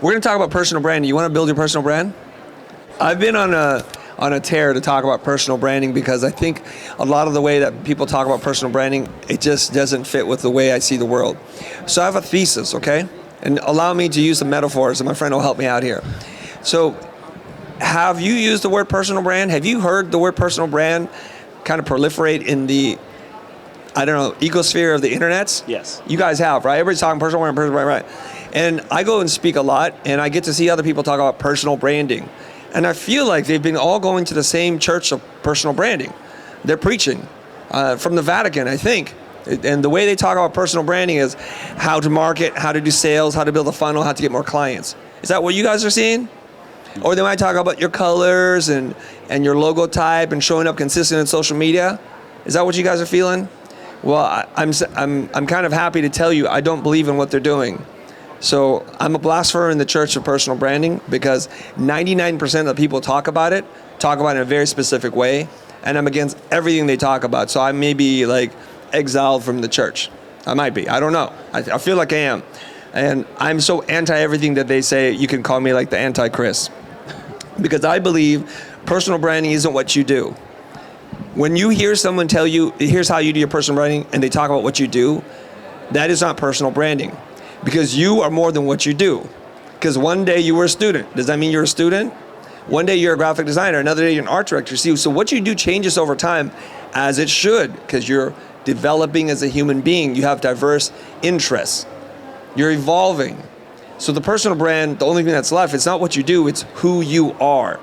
We're going to talk about personal branding. You want to build your personal brand? I've been on a tear to talk about personal branding because I think a lot of the way that people talk about personal branding, it just doesn't fit with the way I see the world. So I have a thesis, okay? And allow me to use some metaphors, and my friend will help me out here. So have you used the word personal brand? Have you heard the word personal brand kind of proliferate in the, I don't know, ecosphere of the internets? Yes. You guys have, right? Everybody's talking personal brand, right? And I go and speak a lot, and I get to see other people talk about personal branding. And I feel like they've been all going to the same church of personal branding. They're preaching from the Vatican, I think. And the way they talk about personal branding is how to market, how to do sales, how to build a funnel, how to get more clients. Is that what you guys are seeing? Or they might talk about your colors and your logo type and showing up consistent in social media. Is that what you guys are feeling? Well, I'm kind of happy to tell you I don't believe in what they're doing. So I'm a blasphemer in the church of personal branding because 99% of the people talk about it in a very specific way, and I'm against everything they talk about. So I may be like exiled from the church. I might be. I don't know. I feel like I am. And I'm so anti everything that they say. You can call me like the anti-Chris. Because I believe personal branding isn't what you do. When you hear someone tell you, here's how you do your personal branding, and they talk about what you do, that is not personal branding. Because you are more than what you do. Because one day you were a student. Does that mean you're a student? One day you're a graphic designer. Another day you're an art director. See, so what you do changes over time, as it should, because you're developing as a human being. You have diverse interests. You're evolving. So the personal brand, the only thing that's left, it's not what you do, it's who you are.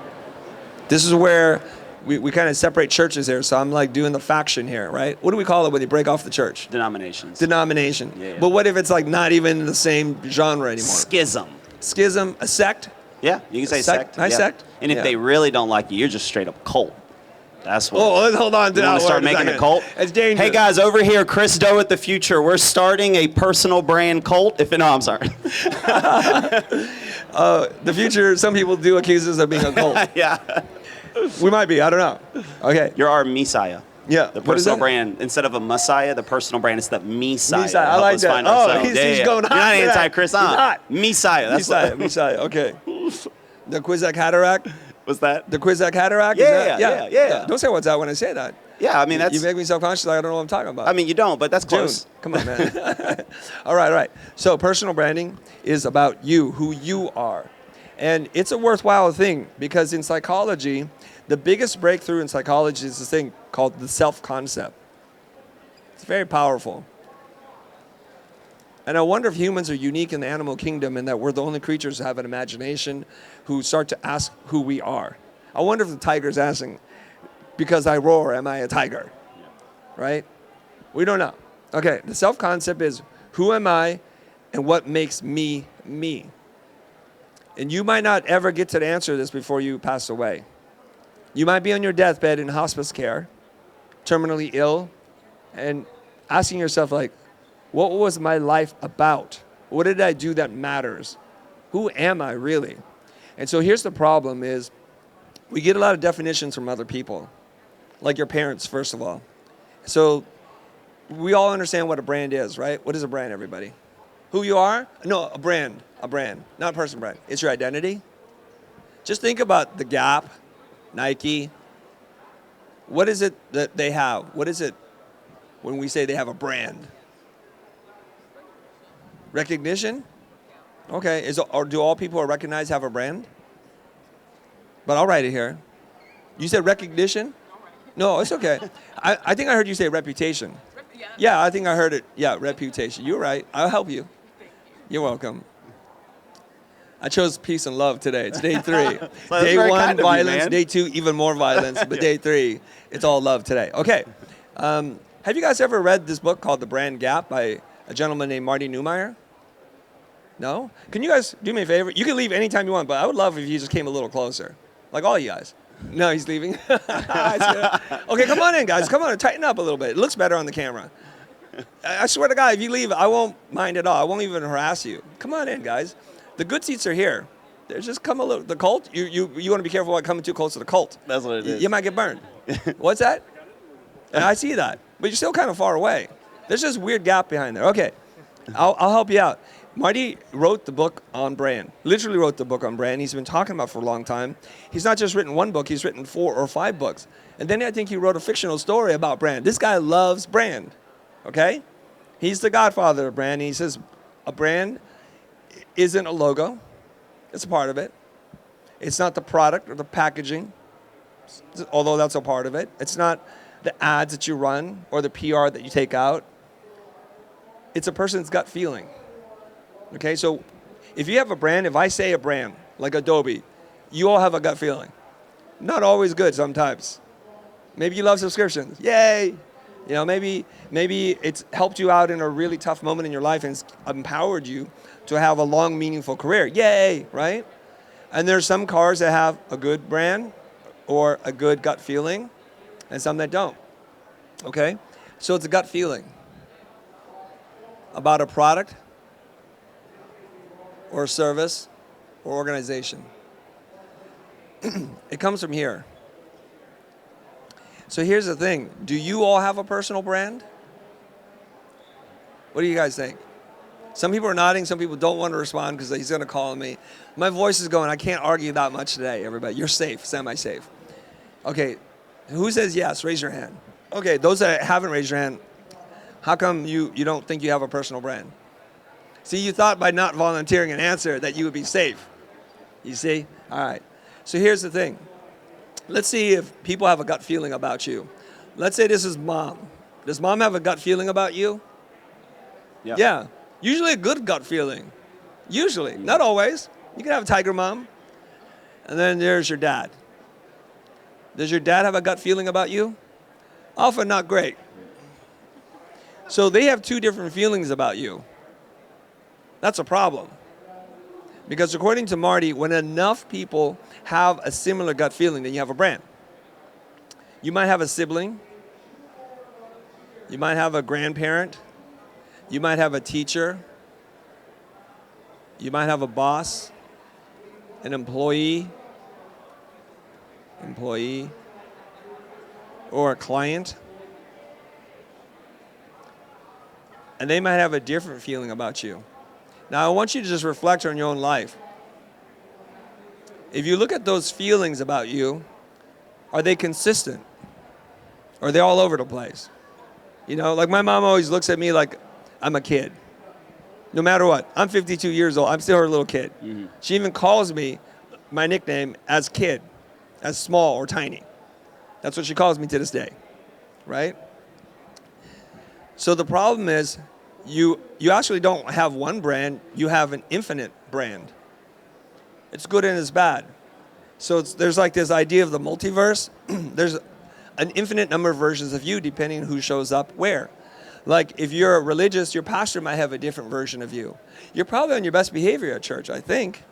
This is where we kind of separate churches here. So I'm like doing the faction here, right? What do we call it when they break off the church? Denominations. Denomination. Yeah. But what if it's like not even in the same genre anymore? Schism. Schism, a sect? Yeah, you can say sect. Nice sect. And if they really don't like you, you're just straight up cult. That's what. Oh, hold on. You want to start making a cult? It's dangerous. Hey guys, over here, Chris Doe at the Future. We're starting a personal brand cult. I'm sorry. The Future, some people do accuse us of being a cult. Yeah. We might be. I don't know. Okay. You're our Messiah. Yeah. The personal brand, instead of a Messiah, the personal brand is the Messiah. Messiah. I like that. Oh, he's going hot. You're not anti-Chris. He's hot. Messiah. That's Messiah. Okay. The Quizak Hatterack. What's that? The Quizak Hatterack? Yeah. Don't say what's that when I say that. Yeah, I mean, that's... You make me self-conscious like I don't know what I'm talking about. I mean, you don't, but that's close. June. Come on, man. All right. So personal branding is about you, who you are. And it's a worthwhile thing because in psychology, the biggest breakthrough in psychology is this thing called the self-concept. It's very powerful. And I wonder if humans are unique in the animal kingdom in that we're the only creatures who have an imagination who start to ask who we are. I wonder if the tiger's asking, because I roar, am I a tiger? Right? We don't know. Okay, the self-concept is who am I and what makes me me? And you might not ever get to answer this before you pass away. You might be on your deathbed in hospice care, terminally ill, and asking yourself like, what was my life about? What did I do that matters? Who am I really? And so here's the problem is we get a lot of definitions from other people, like your parents, first of all. So we all understand what a brand is, right? What is a brand, everybody? Who you are? No, a brand, not a person brand. It's your identity. Just think about the Gap, Nike. What is it that they have? What is it when we say they have a brand? Recognition? Okay, or do all people who are recognized have a brand? But I'll write it here. You said recognition? No, it's okay. I think I heard you say reputation. Yeah, I think I heard it. Yeah, reputation. You're right. I'll help you. You're welcome. I chose peace and love today. It's day 3. Day 1, violence. Day 2, even more violence. But day 3, it's all love today. Okay. Have you guys ever read this book called The Brand Gap by a gentleman named Marty Neumeyer? No? Can you guys do me a favor? You can leave anytime you want, but I would love if you just came a little closer. Like all you guys. No, he's leaving. Okay, come on in, guys. Come on, tighten up a little bit. It looks better on the camera. I swear to God, if you leave, I won't mind at all. I won't even harass you. Come on in, guys. The good seats are here. There's just come a little. The cult. You want to be careful about coming too close to the cult. That's what it is. You might get burned. What's that? I see that, but you're still kind of far away. There's this weird gap behind there. Okay, I'll help you out. Marty wrote the book on brand, literally wrote the book on brand. He's been talking about it for a long time. He's not just written one book, he's written 4 or 5 books. And then I think he wrote a fictional story about brand. This guy loves brand, okay? He's the godfather of brand. He says a brand isn't a logo. It's a part of it. It's not the product or the packaging, although that's a part of it. It's not the ads that you run or the PR that you take out. It's a person's gut feeling. Okay, so if you have a brand, if I say a brand, like Adobe, you all have a gut feeling. Not always good sometimes. Maybe you love subscriptions. Yay! You know, maybe it's helped you out in a really tough moment in your life and it's empowered you to have a long, meaningful career. Yay, right? And there's some cars that have a good brand or a good gut feeling and some that don't. Okay? So it's a gut feeling about a product or a service or organization. It comes from here. So here's the thing. Do you all have a personal brand? What do you guys think? Some people are nodding. Some people don't want to respond because he's going to call me. My voice is going. I can't argue that much today, everybody. You're safe, semi-safe. Okay, who says yes? Raise your hand. Okay, those that haven't raised your hand, how come you don't think you have a personal brand? See, you thought by not volunteering an answer that you would be safe. You see? All right. So here's the thing. Let's see if people have a gut feeling about you. Let's say this is mom. Does mom have a gut feeling about you? Yeah. Usually a good gut feeling. Usually. Not always. You can have a tiger mom. And then there's your dad. Does your dad have a gut feeling about you? Often not great. So they have 2 different feelings about you. That's a problem. Because according to Marty, when enough people have a similar gut feeling, then you have a brand. You might have a sibling. You might have a grandparent. You might have a teacher. You might have a boss, an employee, or a client. And they might have a different feeling about you. Now, I want you to just reflect on your own life. If you look at those feelings about you, are they consistent? Or are they all over the place? You know, like my mom always looks at me like I'm a kid. No matter what. I'm 52 years old. I'm still her little kid. Mm-hmm. She even calls me my nickname as kid, as small or tiny. That's what she calls me to this day, right? So the problem is, you actually don't have one brand, you have an infinite brand. It's good and it's bad. So there's like this idea of the multiverse. There's an infinite number of versions of you depending on who shows up where. Like if you're religious, your pastor might have a different version of you. You're probably on your best behavior at church, I think.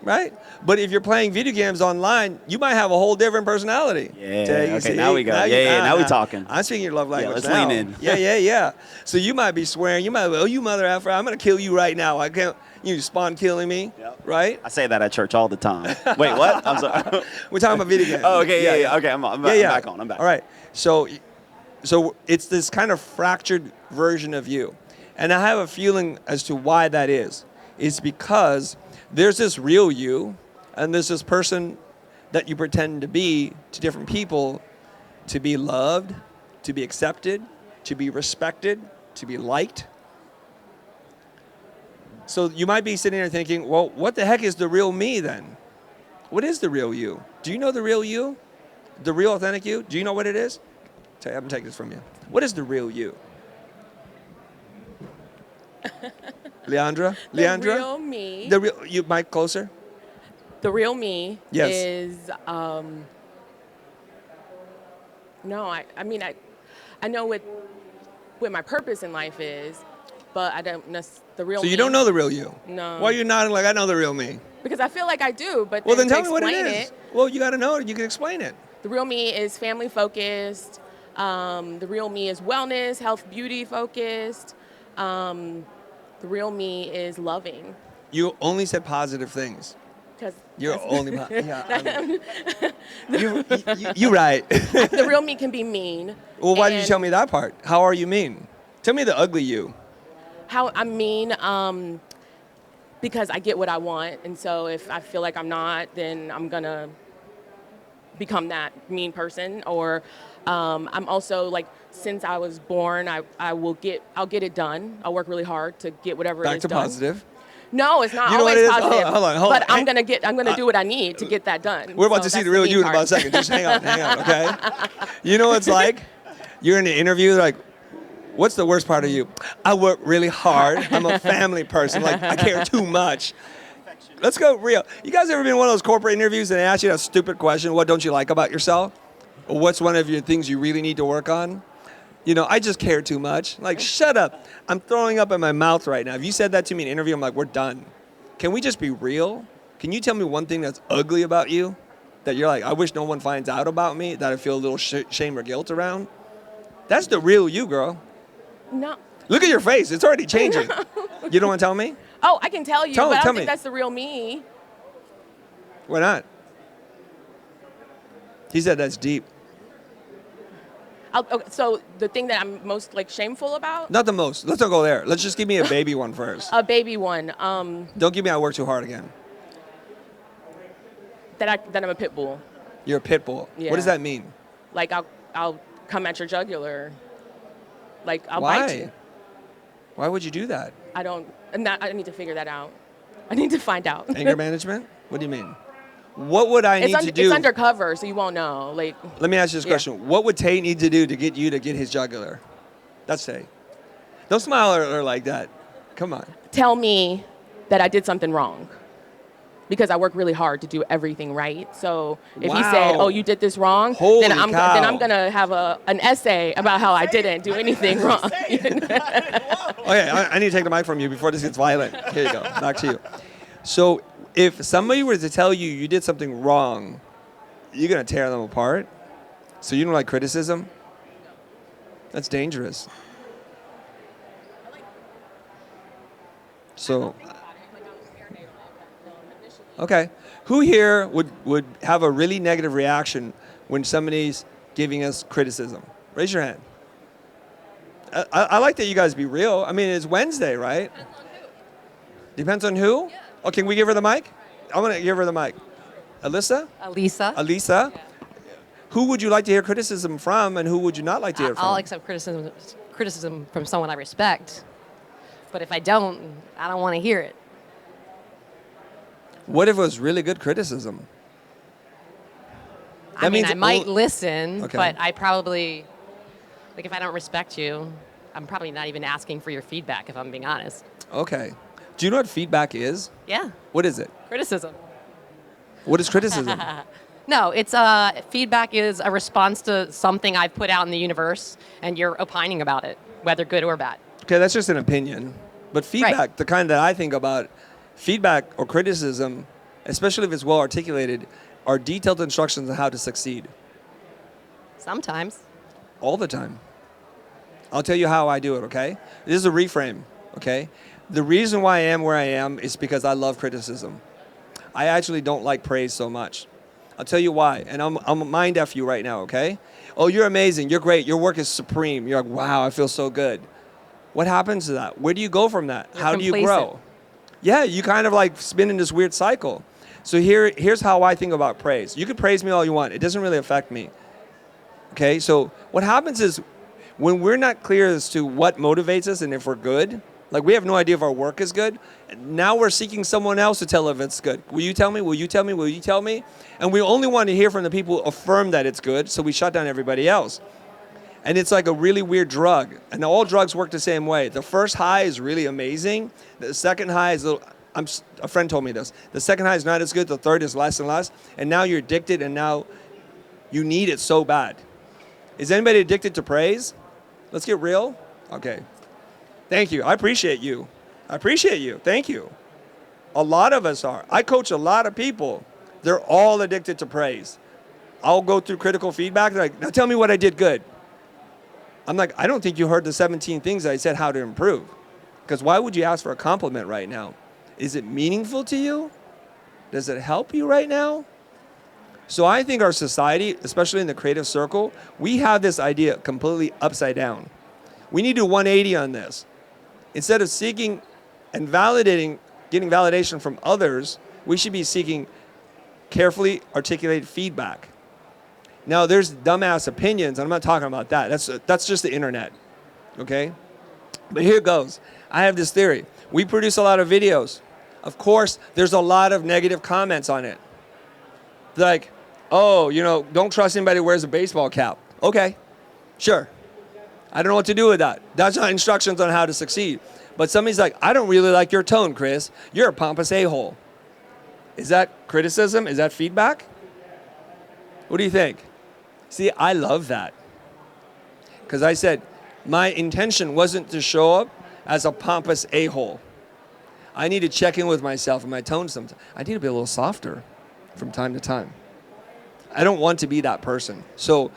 Right? But if you're playing video games online, you might have a whole different personality. Yeah, okay, now we go. Now we talking. I'm speaking your love language let's now. lean in. Yeah. So you might be swearing. You might be, oh, you mother effer, I'm going to kill you right now. I can't, you spawn killing me, right? I say that at church all the time. Wait, what? I'm sorry. We're talking about video games. Oh, okay, yeah. Okay, I'm back on. I'm back. All right. So it's this kind of fractured version of you. And I have a feeling as to why that is. It's because there's this real you, and there's this person that you pretend to be to different people to be loved, to be accepted, to be respected, to be liked. So you might be sitting there thinking, well, what the heck is the real me then? What is the real you? Do you know the real you? The real authentic you? Do you know what it is? I'm going to take this from you. What is the real you? Leandra? The real me. The real you, mic closer. The real me is no, I mean I know what my purpose in life is, but I don't know the real me. So you don't know the real you? No. Why are you nodding like I know the real me? Because I feel like I do, but well, then to tell me what it explain is. Well, you got to know it. You can explain it. The real me is family focused. The real me is wellness, health, beauty focused. The real me is loving. You only said positive things. You're only you're right. The real me can be mean. Well, why did you tell me that part? How are you mean? Tell me the ugly you. How I'm mean. because I get what I want. And so if I feel like I'm not, then I'm going to become that mean person. Or I'm also like, since I was born, I'll get it done. I'll work really hard to get whatever it Back is to done. positive. No, it's not You know what always it is? positive. Hold on. But I'm gonna do what I need to get that done. We're about So to see that's the real mean you in about a part. second. Just hang on, okay? You know what it's like? You're in an interview, like, what's the worst part of you? I work really hard. I'm a family person. Like, I care too much. Let's go real. You guys ever been in one of those corporate interviews and they ask you a stupid question, what don't you like about yourself? Or what's one of your things you really need to work on? You know, I just care too much. Like, shut up. I'm throwing up in my mouth right now. If you said that to me in an interview, I'm like, we're done. Can we just be real? Can you tell me one thing that's ugly about you? That you're like, I wish no one finds out about me, that I feel a little shame or guilt around? That's the real you, girl. No. Look at your face. It's already changing. You don't want to tell me? Oh, I can tell you, Tell but I me. don't think that's the real me. Why not? He said that's deep. Okay, so the thing that I'm most like shameful about? Not the most. Let's not go there. Let's just give me a baby one first. A baby one. Don't give me I work too hard again. That I'm a pit bull. You're a pit bull. Yeah. What does that mean? Like I'll come at your jugular. Like I'll Why? bite you. Why would you do that? I need to figure that out. I need to find out. Anger management? What do you mean? What would I need to do? It's undercover, so you won't know. Like, Let me ask you this question. What would Tate need to do to get you to get his jugular? That's Tate. Don't smile or like that. Come on. tell me that I did something wrong, because I work really hard to do everything right. So if he said, "Oh, you did this wrong," Holy then I'm cow. gonna have an essay about how I didn't do anything wrong. Okay, I need to take the mic from you before this gets violent. Here you go. Back to you. So if somebody were to tell you you did something wrong, you're going to tear them apart? So you don't like criticism? That's dangerous. So, okay. Who here would have a really negative reaction when somebody's giving us criticism? Raise your hand. I like that you guys be real. I mean, it's Wednesday, right? Depends on who? Yeah. Oh, can we give her the mic? I'm going to give her the mic. Alyssa? Alisa? Yeah. Who would you like to hear criticism from, and who would you not like to hear from? I'll accept criticism from someone I respect. But if I don't want to hear it. What if it was really good criticism? I mean, I might listen, but I probably, like, if I don't respect you, I'm probably not even asking for your feedback, if I'm being honest. Okay. Do you know what feedback is? Yeah. What is it? Criticism. What is criticism? No, it's feedback is a response to something I've put out in the universe, and you're opining about it, whether good or bad. Okay, that's just an opinion. But feedback, Right. the kind that I think about, feedback or criticism, especially if it's well articulated, are detailed instructions on how to succeed. Sometimes. All the time. I'll tell you how I do it, okay? This is a reframe, okay? The reason why I am where I am is because I love criticism. I actually don't like praise so much. I'll tell you why, and I'm mind F you right now, okay? Oh, you're amazing, you're great, your work is supreme. You're like, wow, I feel so good. What happens to that? Where do you go from that? You're how do you complacent. grow? Yeah, you kind of like spin in this weird cycle. So here's how I think about praise. You can praise me all you want. It doesn't really affect me. Okay, so what happens is when we're not clear as to what motivates us and if we're good, like we have no idea if our work is good, now we're seeking someone else to tell if it's good. Will you tell me? Will you tell me? Will you tell me? And we only want to hear from the people who affirm that it's good, so we shut down everybody else. And it's like a really weird drug. And all drugs work the same way. The first high is really amazing. The second high is a friend told me this. The second high is not as good. The third is less and less. And now you're addicted, and now you need it so bad. Is anybody addicted to praise? Let's get real. Okay. Thank you. I appreciate you. Thank you. A lot of us are. I coach a lot of people. They're all addicted to praise. I'll go through critical feedback. They're like, now tell me what I did good. I'm like, I don't think you heard the 17 things I said how to improve. Because why would you ask for a compliment right now? Is it meaningful to you? Does it help you right now? So I think our society, especially in the creative circle, we have this idea completely upside down. We need to do 180 on this. Instead of seeking and validating, getting validation from others, we should be seeking carefully articulated feedback. Now, there's dumbass opinions, and I'm not talking about that. That's just the internet, okay? But here goes. I have this theory. We produce a lot of videos. Of course, there's a lot of negative comments on it. Like, oh, don't trust anybody who wears a baseball cap. Okay, sure. I don't know what to do with that. That's not instructions on how to succeed. But somebody's like, I don't really like your tone, Chris. You're a pompous a-hole. Is that criticism? Is that feedback? What do you think? See, I love that. Because I said, my intention wasn't to show up as a pompous a-hole. I need to check in with myself and my tone sometimes. I need to be a little softer from time to time. I don't want to be that person. So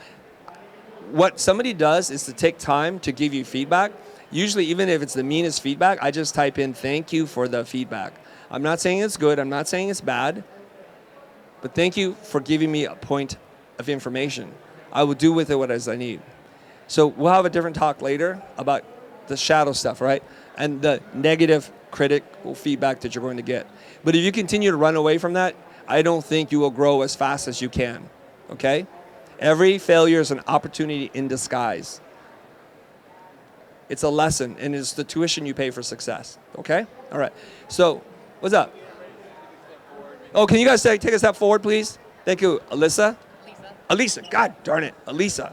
what somebody does is to take time to give you feedback. Usually, even if it's the meanest feedback, I just type in, thank you for the feedback. I'm not saying it's good. I'm not saying it's bad. But thank you for giving me a point of information. I will do with it what as I need. So we'll have a different talk later about the shadow stuff, right? And the negative critical feedback that you're going to get. But if you continue to run away from that, I don't think you will grow as fast as you can, okay? Every failure is an opportunity in disguise. It's a lesson, and it's the tuition you pay for success, okay? All right, so what's up? Oh, can you guys take a step forward, please? Thank you. Alyssa? Elisa, God darn it, Elisa.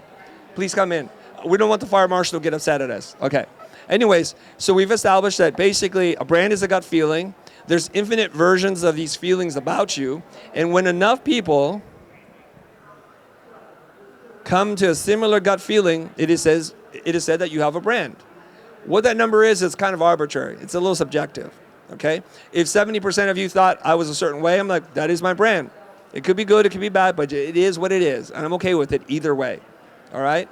Please come in. We don't want the fire marshal to get upset at us. Okay. Anyways, so we've established that basically a brand is a gut feeling. There's infinite versions of these feelings about you. And when enough people come to a similar gut feeling, it is said that you have a brand. What that number is kind of arbitrary. It's a little subjective, okay? If 70% of you thought I was a certain way, I'm like, that is my brand. It could be good, it could be bad, but it is what it is. And I'm okay with it either way, all right?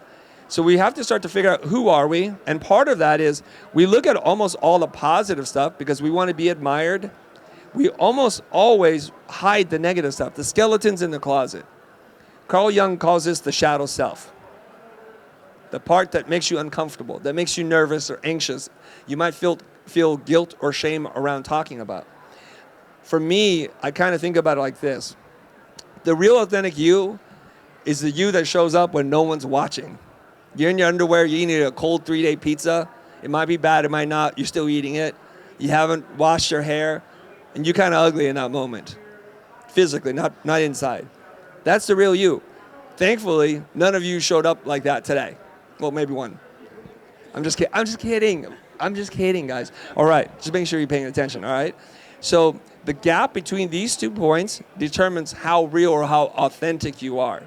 So we have to start to figure out who are we, and part of that is we look at almost all the positive stuff because we want to be admired. We almost always hide the negative stuff, the skeletons in the closet. Carl Jung calls this the shadow self, the part that makes you uncomfortable, that makes you nervous or anxious. You might feel guilt or shame around talking about. For me, I kind of think about it like this. The real authentic you is the you that shows up when no one's watching. You're in your underwear, you're eating a cold 3-day pizza. It might be bad, it might not. You're still eating it. You haven't washed your hair, and you're kind of ugly in that moment. Physically, not inside. That's the real you. Thankfully, none of you showed up like that today. Well, maybe one. I'm just kidding. I'm just kidding, guys. All right, just making sure you're paying attention, all right? So the gap between these 2 points determines how real or how authentic you are,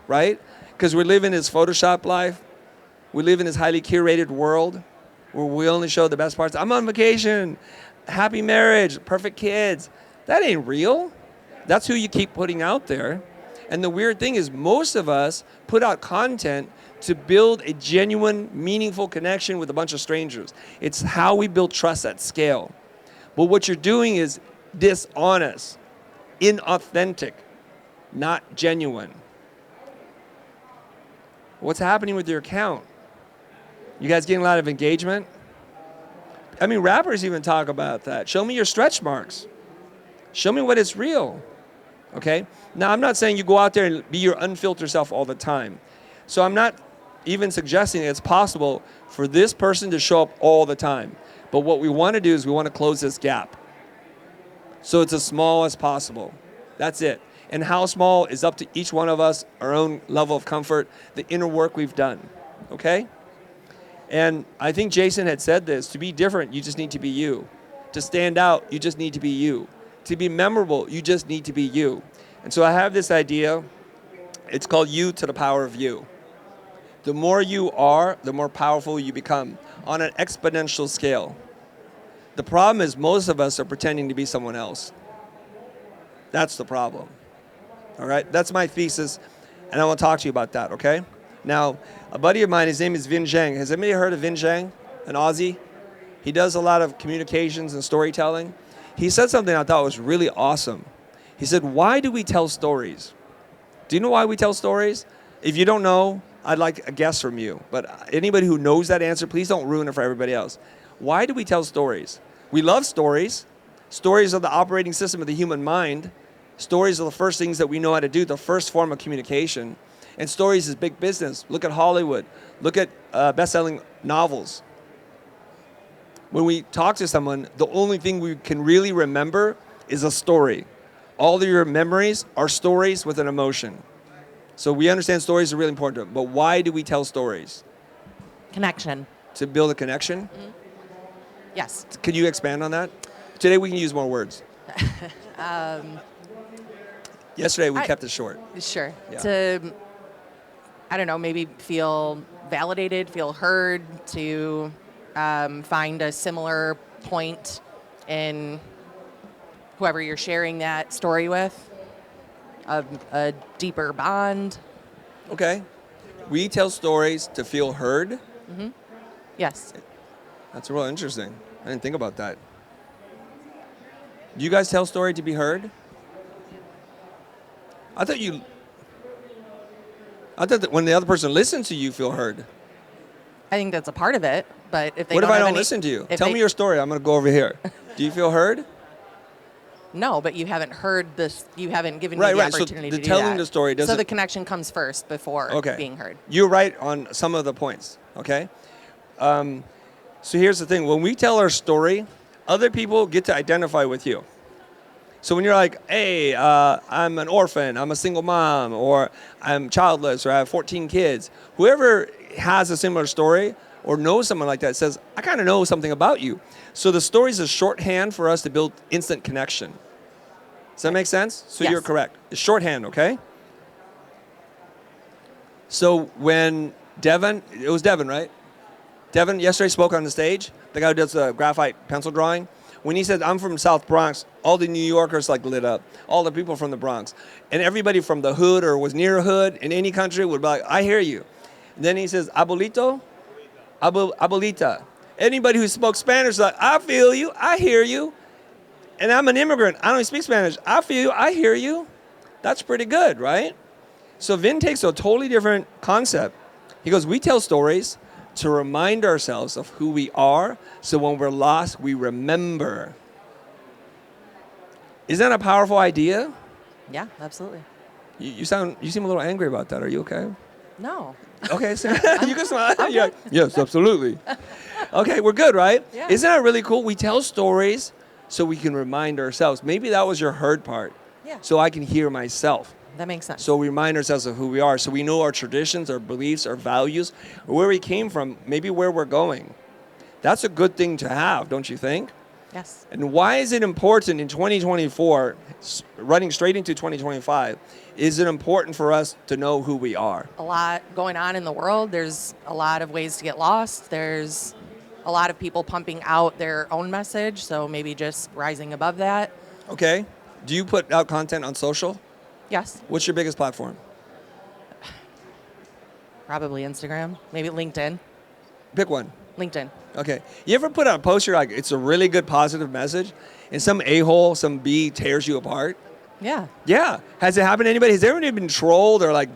right? Because we live in this Photoshop life. We live in this highly curated world where we only show the best parts. I'm on vacation, happy marriage, perfect kids. That ain't real. That's who you keep putting out there. And the weird thing is most of us put out content to build a genuine, meaningful connection with a bunch of strangers. It's how we build trust at scale. But what you're doing is dishonest, inauthentic, not genuine. What's happening with your account? You guys getting a lot of engagement? I mean, rappers even talk about that. Show me your stretch marks. Show me what is real, okay? Now, I'm not saying you go out there and be your unfiltered self all the time. So I'm not even suggesting it's possible for this person to show up all the time. But what we want to do is we want to close this gap. So it's as small as possible. That's it. And how small is up to each one of us, our own level of comfort, the inner work we've done, okay? And I think Jason had said this, to be different, you just need to be you. To stand out, you just need to be you. To be memorable, you just need to be you. And so I have this idea, it's called you to the power of you. The more you are, the more powerful you become on an exponential scale. The problem is most of us are pretending to be someone else. That's the problem. All right, that's my thesis, and I want to talk to you about that, okay? Now, a buddy of mine, his name is Vin Zhang. Has anybody heard of Vin Zhang, an Aussie? He does a lot of communications and storytelling. He said something I thought was really awesome. He said, why do we tell stories? Do you know why we tell stories? If you don't know, I'd like a guess from you. But anybody who knows that answer, please don't ruin it for everybody else. Why do we tell stories? We love stories. Stories are the operating system of the human mind. Stories are the first things that we know how to do, the first form of communication. And stories is big business. Look at Hollywood. Look at best-selling novels. When we talk to someone, the only thing we can really remember is a story. All of your memories are stories with an emotion. So we understand stories are really important. But why do we tell stories? Connection. To build a connection? Mm-hmm. Yes. Can you expand on that? Today we can use more words. Yesterday we kept it short. Sure. Yeah. To, I don't know, maybe feel validated, feel heard, to find a similar point in whoever you're sharing that story with, a deeper bond. Okay. We tell stories to feel heard. Mm-hmm. Yes. That's real interesting. I didn't think about that. Do you guys tell story to be heard? I thought that when the other person listens to you, feel heard. I think that's a part of it, but if they What don't if I have don't any- listen to you? if Tell they- me your story. I'm going to go over here. Do you feel heard? No, but you haven't heard this. You haven't given Right, me the right. So opportunity the to do telling that. the story So doesn't- the connection comes first before Okay. being heard. You're right on some of the points, okay? So here's the thing. When we tell our story, other people get to identify with you. So when you're like, hey, I'm an orphan, I'm a single mom, or I'm childless, or I have 14 kids, whoever has a similar story or knows someone like that says, I kind of know something about you. So the story is a shorthand for us to build instant connection. Does that make sense? So Yes. you're correct. It's shorthand, okay? So when Devin, it was Devin, right? Devin yesterday spoke on the stage, the guy who does the graphite pencil drawing. When he said, I'm from South Bronx, all the New Yorkers like lit up, all the people from the Bronx. And everybody from the hood or was near a hood in any country would be like, I hear you. And then he says, abuelito, abuelita. Anybody who spoke Spanish is like, I feel you, I hear you. And I'm an immigrant, I don't speak Spanish. I feel you, I hear you. That's pretty good, right? So Vin takes a totally different concept. He goes, we tell stories to remind ourselves of who we are, so when we're lost, we remember. Isn't that a powerful idea? Yeah, absolutely. You seem a little angry about that. Are you okay? No. Okay, so you can smile. You're like, yes, absolutely. Okay, we're good, right? Yeah. Isn't that really cool? We tell stories so we can remind ourselves. Maybe that was your heard part. Yeah. So I can hear myself. That makes sense. So we remind ourselves of who we are. So we know our traditions, our beliefs, our values, or where we came from, maybe where we're going. That's a good thing to have, don't you think? Yes. And why is it important in 2024, running straight into 2025, is it important for us to know who we are? A lot going on in the world. There's a lot of ways to get lost. There's a lot of people pumping out their own message, so maybe just rising above that. Okay. Do you put out content on social? Yes. What's your biggest platform? Probably Instagram, maybe LinkedIn. Pick one. LinkedIn. Okay. You ever put out a post, you're like, it's a really good positive message, and some a-hole, some B tears you apart? Yeah. Yeah. Has it happened to anybody? Has everybody been trolled or like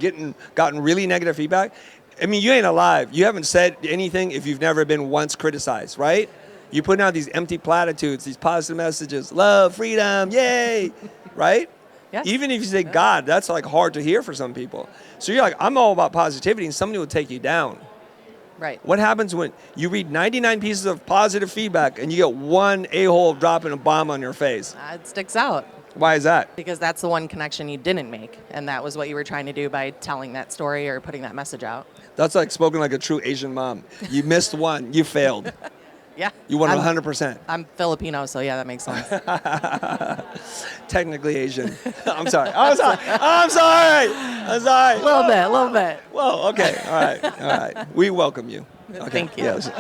gotten really negative feedback? I mean, you ain't alive. You haven't said anything if you've never been once criticized, right? You're putting out these empty platitudes, these positive messages, love, freedom, yay, right? Yes. Even if you say God, that's like hard to hear for some people. So you're like, I'm all about positivity, and somebody will take you down. Right. What happens when you read 99 pieces of positive feedback and you get one a-hole dropping a bomb on your face? It sticks out Why is that? because that's the one connection you didn't make, and that was what you were trying to do by telling that story or putting that message out. That's like spoken like a true Asian mom. You missed one, you failed. Yeah. You won I'm- 100%. I'm Filipino, so yeah, that makes sense. Technically Asian. I'm sorry. I'm sorry. A little bit. Well, okay. All right. We welcome you. Okay. Thank you. Yes.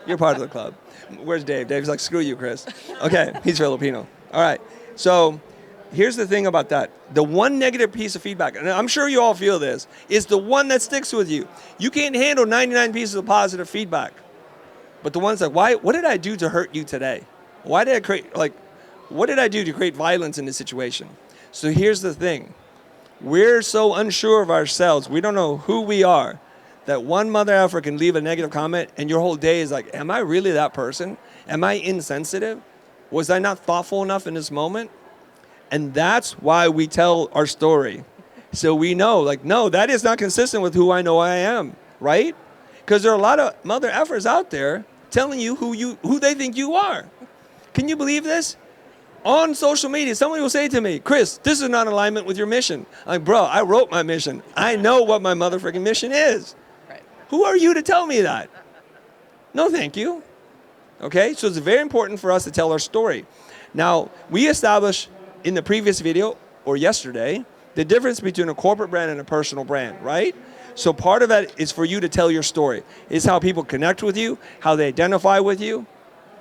You're part of the club. Where's Dave? Dave's like, screw you, Chris. Okay. He's Filipino. All right. So here's the thing about that. The one negative piece of feedback, and I'm sure you all feel this, is the one that sticks with you. You can't handle 99 pieces of positive feedback. But the ones like, what did I do to hurt you today? What did I do to create violence in this situation? So here's the thing. We're so unsure of ourselves. We don't know who we are, that one mother effer can leave a negative comment and your whole day is like, am I really that person? Am I insensitive? Was I not thoughtful enough in this moment? And that's why we tell our story. So we know, like, no, that is not consistent with who I know I am, right? Because there are a lot of mother effers out there telling you who they think you are. Can you believe this? On social media, somebody will say to me, Chris, this is not in alignment with your mission. I'm like, bro, I wrote my mission. I know what my motherfucking mission is. Right. Who are you to tell me that? No, thank you. Okay, so it's very important for us to tell our story. Now, we established in the previous video, or yesterday, the difference between a corporate brand and a personal brand, right? So part of that is for you to tell your story. It's how people connect with you, how they identify with you,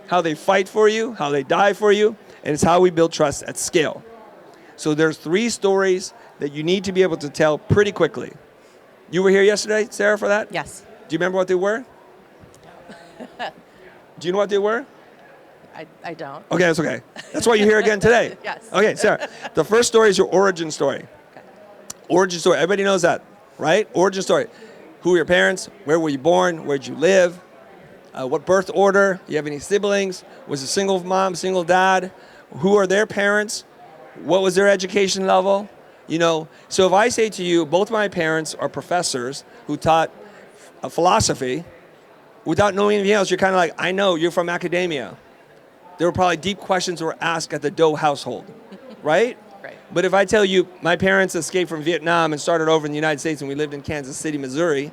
how they fight for you, how they die for you, and it's how we build trust at scale. So there's 3 stories that you need to be able to tell pretty quickly. You were here yesterday, Sarah, for that? Yes. Do you remember what they were? Do you know what they were? I don't. Okay, that's okay. That's why you're here again today. Yes. Okay, Sarah. The first story is your origin story. Okay. Origin story. Everybody knows that, right? Origin story. Who were your parents? Where were you born? Where did you live? What birth order? You have any siblings? Was it single mom, single dad? Who are their parents? What was their education level? You know, so if I say to you, both my parents are professors who taught philosophy, without knowing anything else, you're kind of like, I know, you're from academia. There were probably deep questions that were asked at the Doe household, right? Right. But if I tell you my parents escaped from Vietnam and started over in the United States and we lived in Kansas City, Missouri,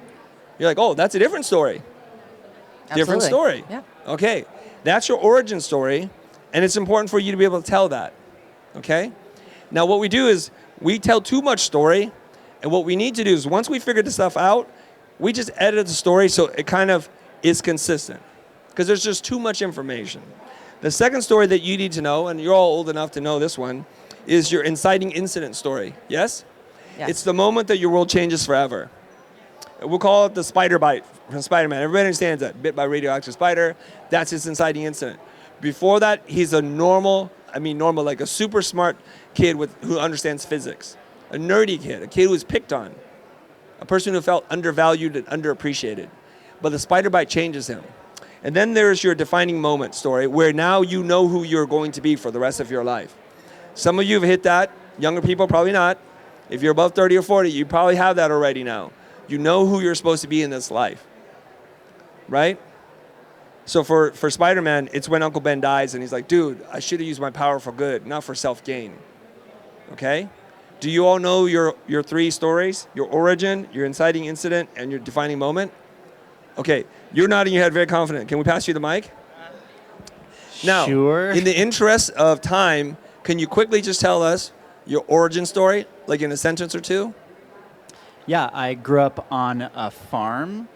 you're like, oh, that's a different story. Different Absolutely. story. Yeah. Okay, that's your origin story, and it's important for you to be able to tell that, okay? Now what we do is we tell too much story, and what we need to do is once we figure this stuff out, we just edit the story so it kind of is consistent, because there's just too much information. The second story that you need to know, and you're all old enough to know this one, is your inciting incident story, yes? Yes. It's the moment that your world changes forever. We'll call it the spider bite from Spider-Man. Everybody understands that. Bit by radioactive spider, that's his inciting incident. Before that, he's a normal, like a super smart kid who understands physics. A nerdy kid, a kid who was picked on. A person who felt undervalued and underappreciated. But the spider bite changes him. And then there's your defining moment story, where now you know who you're going to be for the rest of your life. Some of you have hit that. Younger people, probably not. If you're above 30 or 40, you probably have that already now. You know who you're supposed to be in this life, right? So for Spider-Man, it's when Uncle Ben dies and he's like, dude, I should have used my power for good, not for self-gain, okay? Do you all know your 3 stories? Your origin, your inciting incident, and your defining moment? Okay, you're nodding your head very confident. Can we pass you the mic? Now, Sure. in the interest of time, can you quickly just tell us your origin story, like in a sentence or 2? Yeah, I grew up on a farm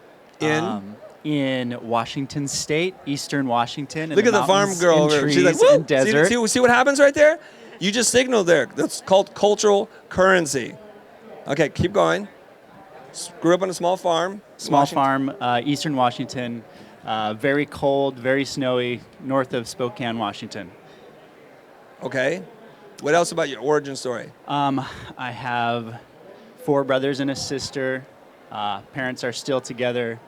In Washington State, Eastern Washington. in Look at the farm mountains girl and over there. She's like, trees woo! and desert. See what happens right there? You just signaled there. That's called cultural currency. Okay, keep going. Grew up on a small farm. Small Washington. farm, Eastern Washington. Very cold, very snowy, north of Spokane, Washington. Okay. What else about your origin story? I have 4 brothers and a sister. Parents are still together.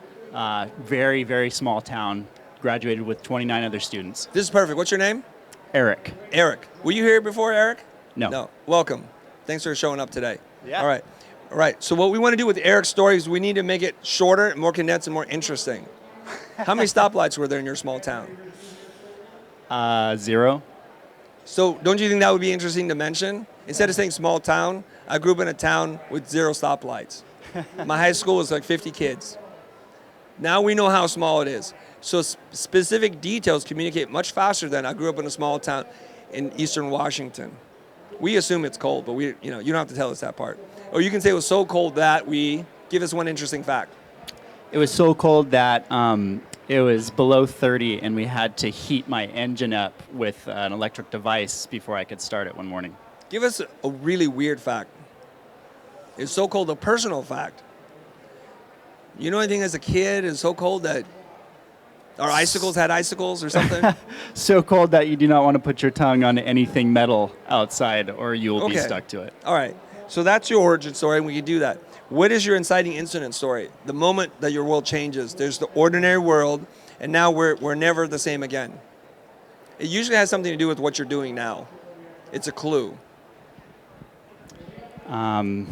Very, very small town. Graduated with 29 other students. This is perfect. What's your name? Eric. Eric. Were you here before, Eric? No. No. Welcome. Thanks for showing up today. Yeah. All right. All right. So what we want to do with Eric's story is we need to make it shorter, more condensed, and more interesting. How many stoplights were there in your small town? 0. So don't you think that would be interesting to mention? Instead of saying small town, I grew up in a town with 0 stoplights. My high school was like 50 kids. Now we know how small it is. So specific details communicate much faster than I grew up in a small town in Eastern Washington. We assume it's cold, but you don't have to tell us that part. Or you can say it was so cold that give us one interesting fact. It was so cold that it was below 30 and we had to heat my engine up with an electric device before I could start it one morning. Give us a really weird fact. It's so cold, a personal fact. You know anything as a kid is so cold that our icicles had icicles or something? So cold that you do not want to put your tongue on anything metal outside or you will be stuck to it. All right. So that's your origin story, and we can do that. What is your inciting incident story? The moment that your world changes. There's the ordinary world, and now we're never the same again. It usually has something to do with what you're doing now. It's a clue. I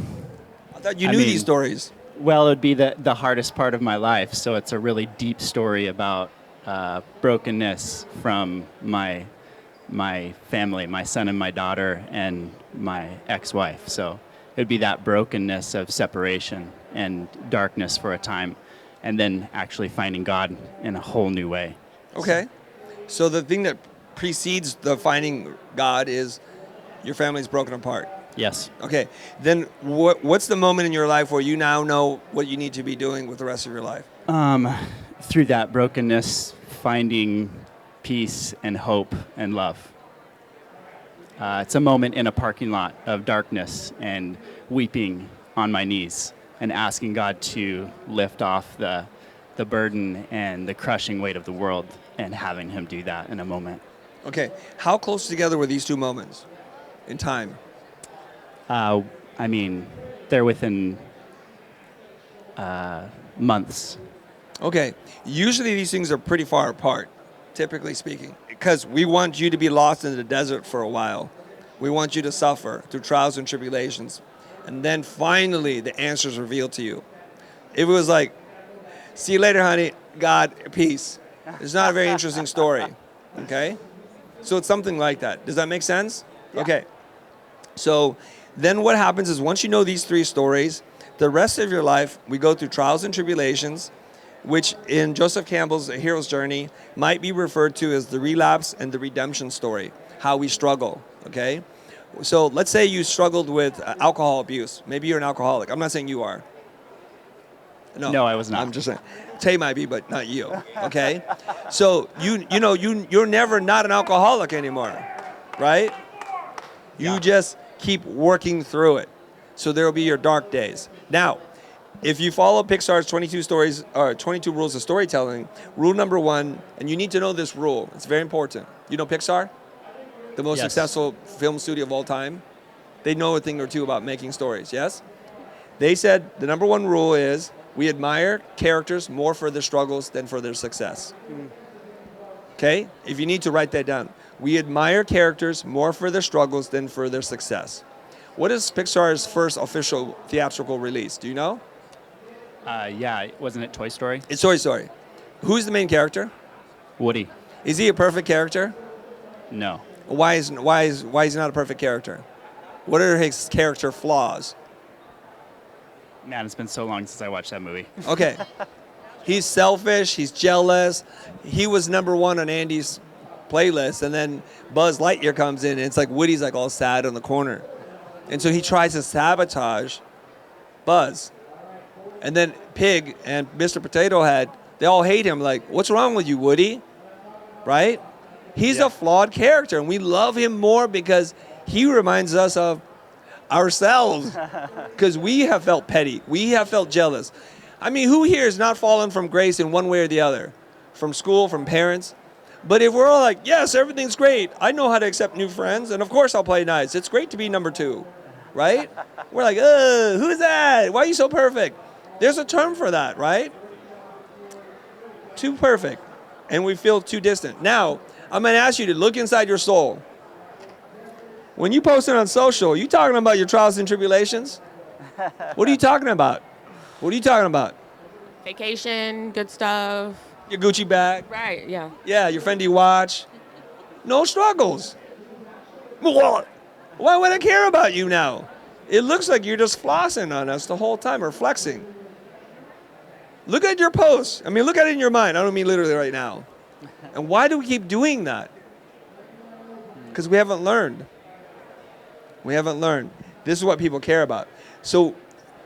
thought you knew these stories. Well, it would be the hardest part of my life. So it's a really deep story about brokenness from my family, my son and my daughter, and my ex-wife. So it would be that brokenness of separation and darkness for a time, and then actually finding God in a whole new way. Okay. So the thing that precedes the finding God is your family's broken apart. Yes. Okay. Then what's the moment in your life where you now know what you need to be doing with the rest of your life? Through that brokenness, finding peace and hope and love. It's a moment in a parking lot of darkness and weeping on my knees and asking God to lift off the burden and the crushing weight of the world, and having him do that in a moment. Okay. How close together were these two moments in time? I mean, they're within months. Okay. Usually these things are pretty far apart, typically speaking, because we want you to be lost in the desert for a while. We want you to suffer through trials and tribulations. And then finally the answer's revealed to you. If it was like, see you later, honey, God, peace. It's not a very interesting story, okay? So it's something like that. Does that make sense? Yeah. Okay. So then what happens is once you know these three stories, the rest of your life, we go through trials and tribulations, which in Joseph Campbell's Hero's Journey might be referred to as the relapse and the redemption story, how we struggle, okay? So let's say you struggled with alcohol abuse. Maybe you're an alcoholic. I'm not saying you are. No, I was not. I'm just saying. Tay might be, but not you, okay? So you're never not an alcoholic anymore, right? You just keep working through it. So there will be your dark days. Now, if you follow Pixar's 22 rules of storytelling, rule number 1, and you need to know this rule. It's very important. You know Pixar? The most Yes. successful film studio of all time? They know a thing or two about making stories, yes? They said the number 1 rule is we admire characters more for their struggles than for their success. Okay? If you need to write that down. We admire characters more for their struggles than for their success. What is Pixar's first official theatrical release? Do you know? Yeah, wasn't it Toy Story? It's Toy Story. Who's the main character? Woody. Is he a perfect character? No. Why is he not a perfect character? What are his character flaws? Man, it's been so long since I watched that movie. Okay. He's selfish, he's jealous. He was number 1 on Andy's playlist, and then Buzz Lightyear comes in and it's like Woody's like all sad in the corner. And so he tries to sabotage Buzz. And then Pig and Mr. Potato Head, they all hate him like, what's wrong with you, Woody? Right? He's a flawed character, and we love him more because he reminds us of ourselves. Because we have felt petty. We have felt jealous. I mean, who here has not fallen from grace in one way or the other? From school, from parents? But if we're all like, yes, everything's great. I know how to accept new friends, and of course I'll play nice. It's great to be number 2, right? We're like, who's that? Why are you so perfect? There's a term for that, right? Too perfect. And we feel too distant. Now, I'm going to ask you to look inside your soul. When you post it on social, you talking about your trials and tribulations? What are you talking about? What are you talking about? Vacation, good stuff. Your Gucci bag? Right, yeah. Yeah, your Fendi watch. No struggles. Why would I care about you now? It looks like you're just flossing on us the whole time or flexing. Look at your posts. I mean, look at it in your mind. I don't mean literally right now. And why do we keep doing that? Because we haven't learned. We haven't learned. This is what people care about. So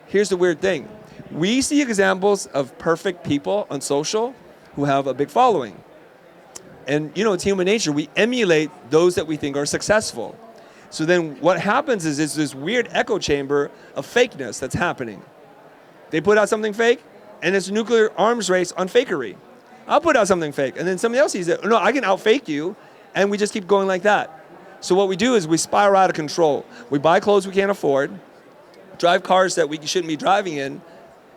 here's the weird thing. We see examples of perfect people on social who have a big following. And, it's human nature. We emulate those that we think are successful. So then what happens is it's this weird echo chamber of fakeness that's happening. They put out something fake, and it's a nuclear arms race on fakery. I'll put out something fake, and then somebody else sees it. No, I can out-fake you, and we just keep going like that. So what we do is we spiral out of control. We buy clothes we can't afford, drive cars that we shouldn't be driving in,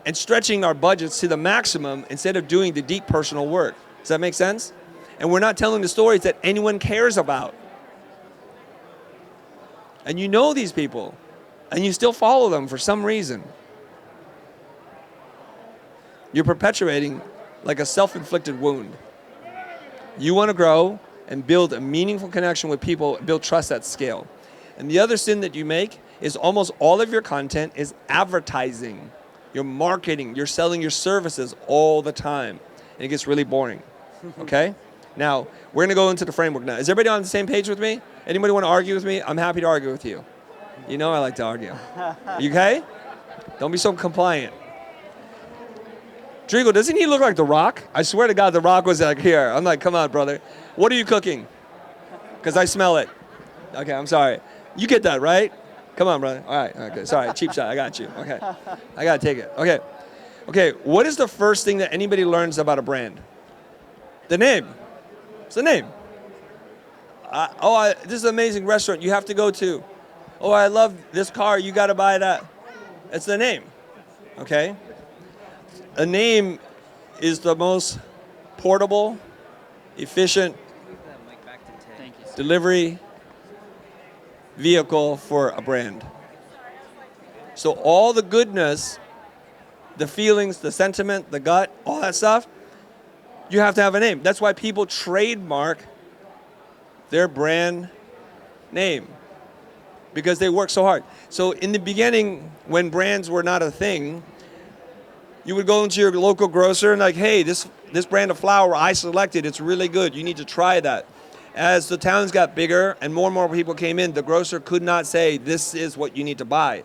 and stretching our budgets to the maximum instead of doing the deep personal work. Does that make sense? And we're not telling the stories that anyone cares about. And you know these people, and you still follow them for some reason. You're perpetuating like a self-inflicted wound. You want to grow and build a meaningful connection with people, build trust at scale. And the other sin that you make is almost all of your content is advertising. You're marketing, you're selling your services all the time. And it gets really boring, okay? Now, we're gonna go into the framework now. Is everybody on the same page with me? Anybody wanna argue with me? I'm happy to argue with you. You know I like to argue. You okay? Don't be so compliant. Drigo, doesn't he look like The Rock? I swear to God, The Rock was like here. I'm like, come on, brother. What are you cooking? Because I smell it. Okay, I'm sorry. You get that, right? Come on, brother. All right, okay, sorry, cheap shot, I got you. Okay, I gotta take it. Okay, what is the first thing that anybody learns about a brand? The name. It's the name. This is an amazing restaurant you have to go to. Oh, I love this car, you gotta buy that. It's the name, okay? A name is the most portable, efficient delivery vehicle for a brand. So all the goodness, the feelings, the sentiment, the gut, all that stuff, you have to have a name. That's why people trademark their brand name, because they work so hard. So in the beginning, when brands were not a thing, you would go into your local grocer and like, hey, this brand of flour I selected, it's really good. You need to try that. As the towns got bigger and more people came in, the grocer could not say, this is what you need to buy,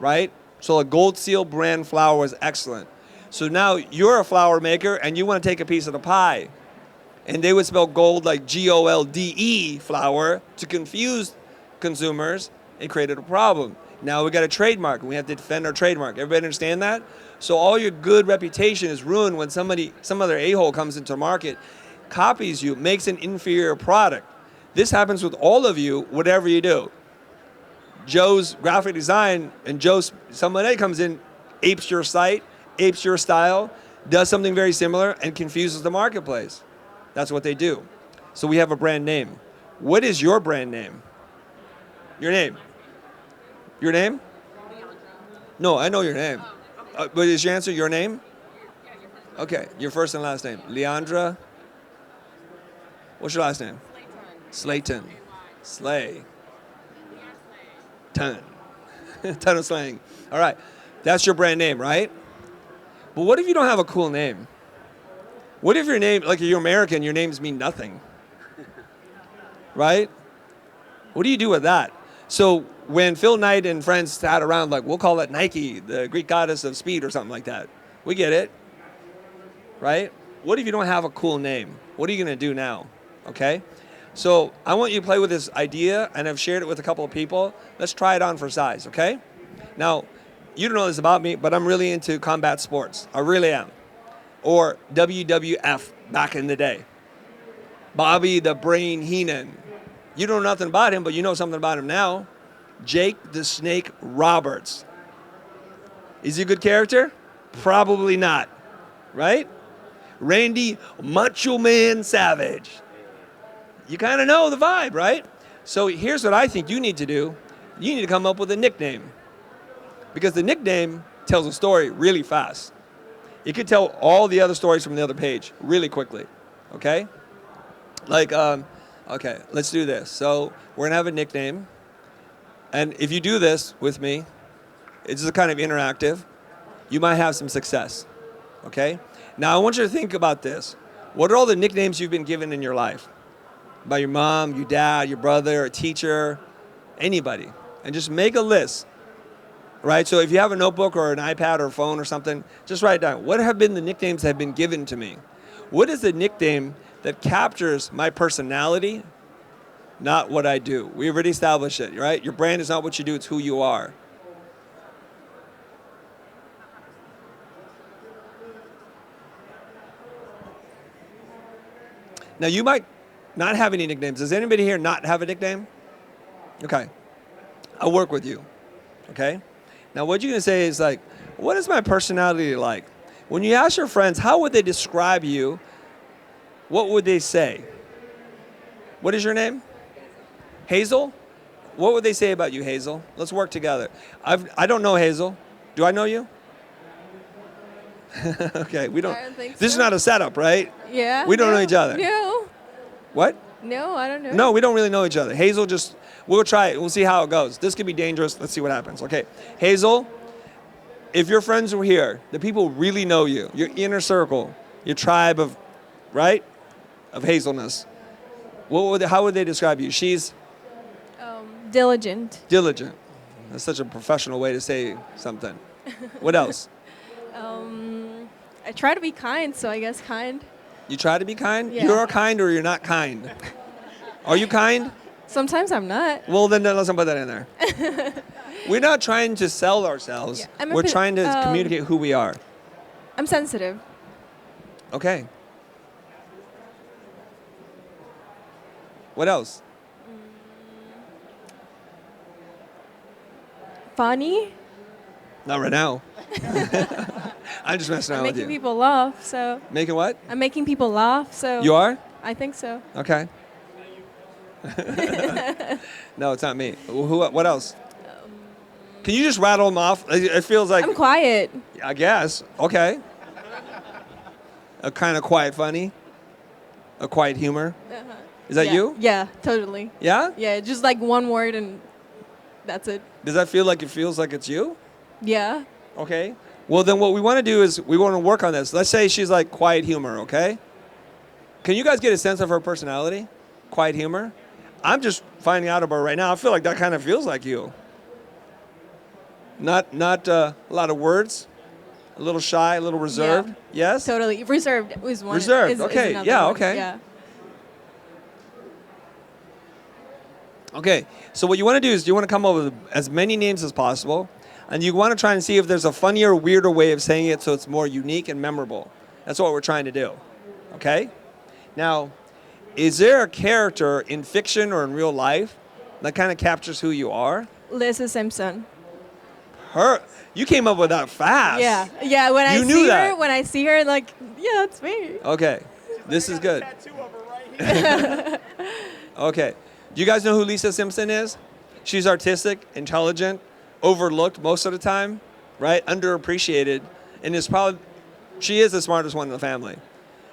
right? So a Gold Seal brand flour was excellent. So now you're a flour maker and you want to take a piece of the pie. And they would spell gold like GOLDE flour to confuse consumers and created a problem. Now we got a trademark and we have to defend our trademark. Everybody understand that? So all your good reputation is ruined when some other a-hole comes into the market, copies you, makes an inferior product. This happens with all of you, whatever you do. Joe's graphic design and somebody comes in, apes your site, apes your style, does something very similar and confuses the marketplace. That's what they do. So we have a brand name. What is your brand name? Your name. Your name? No, I know your name. But is your answer your name? Okay, your first and last name. Leandra. What's your last name? Slayton. Slay. Ton. Ton of slang. All right, that's your brand name, right? But what if you don't have a cool name? What if your name, like you're American, your names mean nothing? Right? What do you do with that? So when Phil Knight and friends sat around, like, we'll call it Nike, the Greek goddess of speed or something like that. We get it, right? What if you don't have a cool name? What are you going to do now, okay? So I want you to play with this idea, and I've shared it with a couple of people. Let's try it on for size, okay? Now, you don't know this about me, but I'm really into combat sports. I really am. Or WWF back in the day. Bobby the Brain Heenan. You don't know nothing about him, but you know something about him now. Jake the Snake Roberts. Is he a good character? Probably not, right? Randy Macho Man Savage. You kind of know the vibe, right? So here's what I think you need to do. You need to come up with a nickname. Because the nickname tells a story really fast. It could tell all the other stories from the other page really quickly, okay? Like, okay, let's do this. So we're gonna have a nickname. And if you do this with me, it's just kind of interactive, you might have some success, okay? Now I want you to think about this. What are all the nicknames you've been given in your life? By your mom, your dad, your brother, a teacher, anybody. And just make a list, right? So if you have a notebook or an iPad or a phone or something, just write it down. What have been the nicknames that have been given to me? What is the nickname that captures my personality, not what I do? We already established it, right? Your brand is not what you do, it's who you are. Now you might not have any nicknames. Does anybody here not have a nickname? Okay, I'll work with you, okay? Now what you're gonna say is like, what is my personality like? When you ask your friends, how would they describe you? what would they say? What is your name? Hazel? What would they say about you, Hazel? Let's work together. I don't know Hazel. Do I know you? Okay, we don't. I don't think This is so. not a setup, right? Yeah. We don't know each other. No. What? No, I don't know. No, we don't really know each other. Hazel, we'll try it. We'll see how it goes. This could be dangerous. Let's see what happens. Okay, Hazel, if your friends were here, the people really know you, your inner circle, your tribe of, right, of hazelness, how would they describe you? She's Diligent. diligent. That's such a professional way to say something. What else? I try to be kind, so I guess kind. You try to be kind? Yeah. You're kind or you're not kind? Are you kind? Sometimes I'm not. Well, then let's not put that in there. We're not trying to sell ourselves. Yeah, I'm a We're bit, trying to communicate who we are. I'm sensitive. Okay. What else? Funny. Not right now. I'm just messing I'm around with making you. people laugh, so. Making what? I'm making people laugh, so. You are? I think so. Okay. No, it's not me. What else? Can you just rattle them off? It feels like. I'm quiet. I guess. Okay. A kind of quiet funny. A quiet humor. Uh-huh. Is that Yeah. you? Yeah, totally. Yeah? Yeah, just like one word and that's it. Does that feel like it feels like it's you? Yeah. Okay. Well, then what we want to do is we want to work on this. Let's say she's like quiet humor, okay? Can you guys get a sense of her personality? Quiet humor? I'm just finding out about her right now. I feel like that kind of feels like you. Not a lot of words, a little shy, a little reserved. Yeah. Yes? Totally. Reserved is one. Reserved, is okay. another Yeah, one. okay. Yeah. Okay, so what you want to do is you want to come up with as many names as possible, and you want to try and see if there's a funnier, weirder way of saying it so it's more unique and memorable. That's what we're trying to do, okay? Now, is there a character in fiction or in real life that kind of captures who you are? Lisa Simpson. You came up with that fast. Yeah. Yeah, when You knew that. when I see her, like, yeah, that's me. Okay, this is good. Okay. Do you guys know who Lisa Simpson is? She's artistic, intelligent, overlooked most of the time, right? Underappreciated, and she is the smartest one in the family.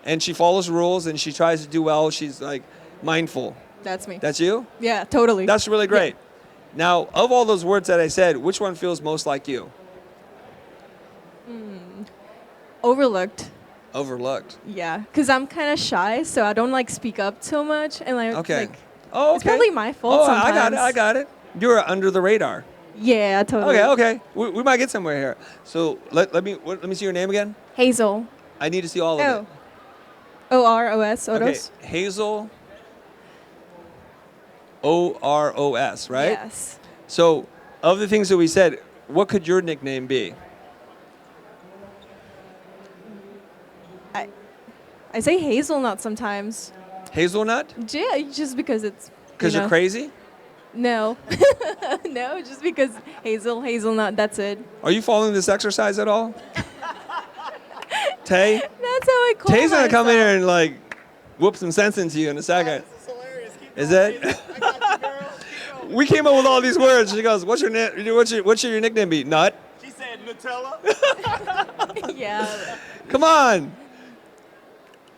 And she follows rules and she tries to do well. She's like mindful. That's me. That's you? Yeah, totally. That's really great. Now, of all those words that I said, which one feels most like you? Overlooked. Overlooked. Yeah, because I'm kind of shy, so I don't like speak up too much, and like, Okay. like Oh, okay. it's probably my fault Oh, sometimes. I got it. You're under the radar. Yeah, totally. Okay. We might get somewhere here. So let me see your name again. Hazel. I need to see all of Oh. it. O-R-O-S. Okay, Oros. Hazel. O-R-O-S, right? Yes. So, of the things that we said, what could your nickname be? I say hazelnut sometimes. Hazelnut? Yeah, just because it's. Because you you're know. crazy? No. No, just because hazelnut, that's it. Are you following this exercise at all? Tay? That's how I call Tay's gonna come in myself. here and like whoop some sense into you in a second. Is it? We came up with all these words. She goes, "What's your nickname be?" Nut. She said Nutella. Yeah. Come on.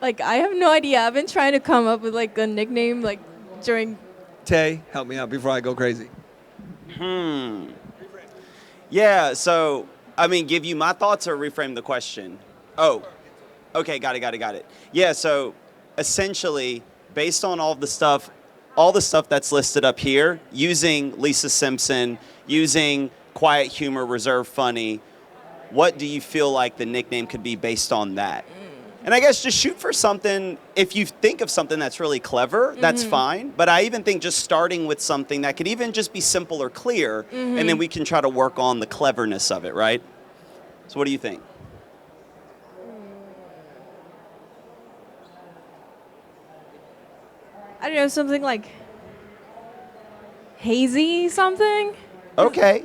Like, I have no idea. I've been trying to come up with like a nickname like during. Tay, help me out before I go crazy. Yeah, so, I mean, give you my thoughts or reframe the question? Oh, okay, got it. Yeah, so essentially, based on all the stuff that's listed up here, using Lisa Simpson, using quiet humor, reserved funny, what do you feel like the nickname could be based on that? And I guess just shoot for something. If you think of something that's really clever, that's fine. But I even think just starting with something that could even just be simple or clear, and then we can try to work on the cleverness of it, right? So what do you think? I don't know, something like hazy something. Okay.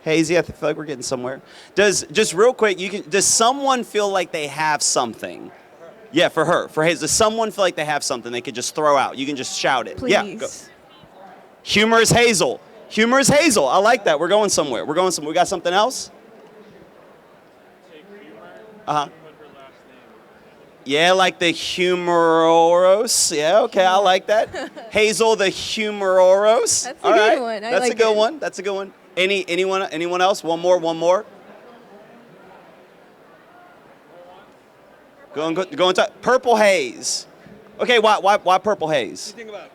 Hazy, I feel like we're getting somewhere. Just real quick, does someone feel like they have something? Yeah, for her. For Hazel. Does someone feel like they have something they could just throw out? You can just shout it. Please. Yeah, go. Humorous Hazel. Humorous Hazel. I like that. We're going somewhere. We're going somewhere. We got something else? Uh-huh. Yeah, like the humoros. Yeah, okay, I like that. Hazel the humoros. That's a good one. I That's like a good it. one. That's a good one. Anyone else? One more. Go on to Purple Haze. Okay, why Purple Haze? Think about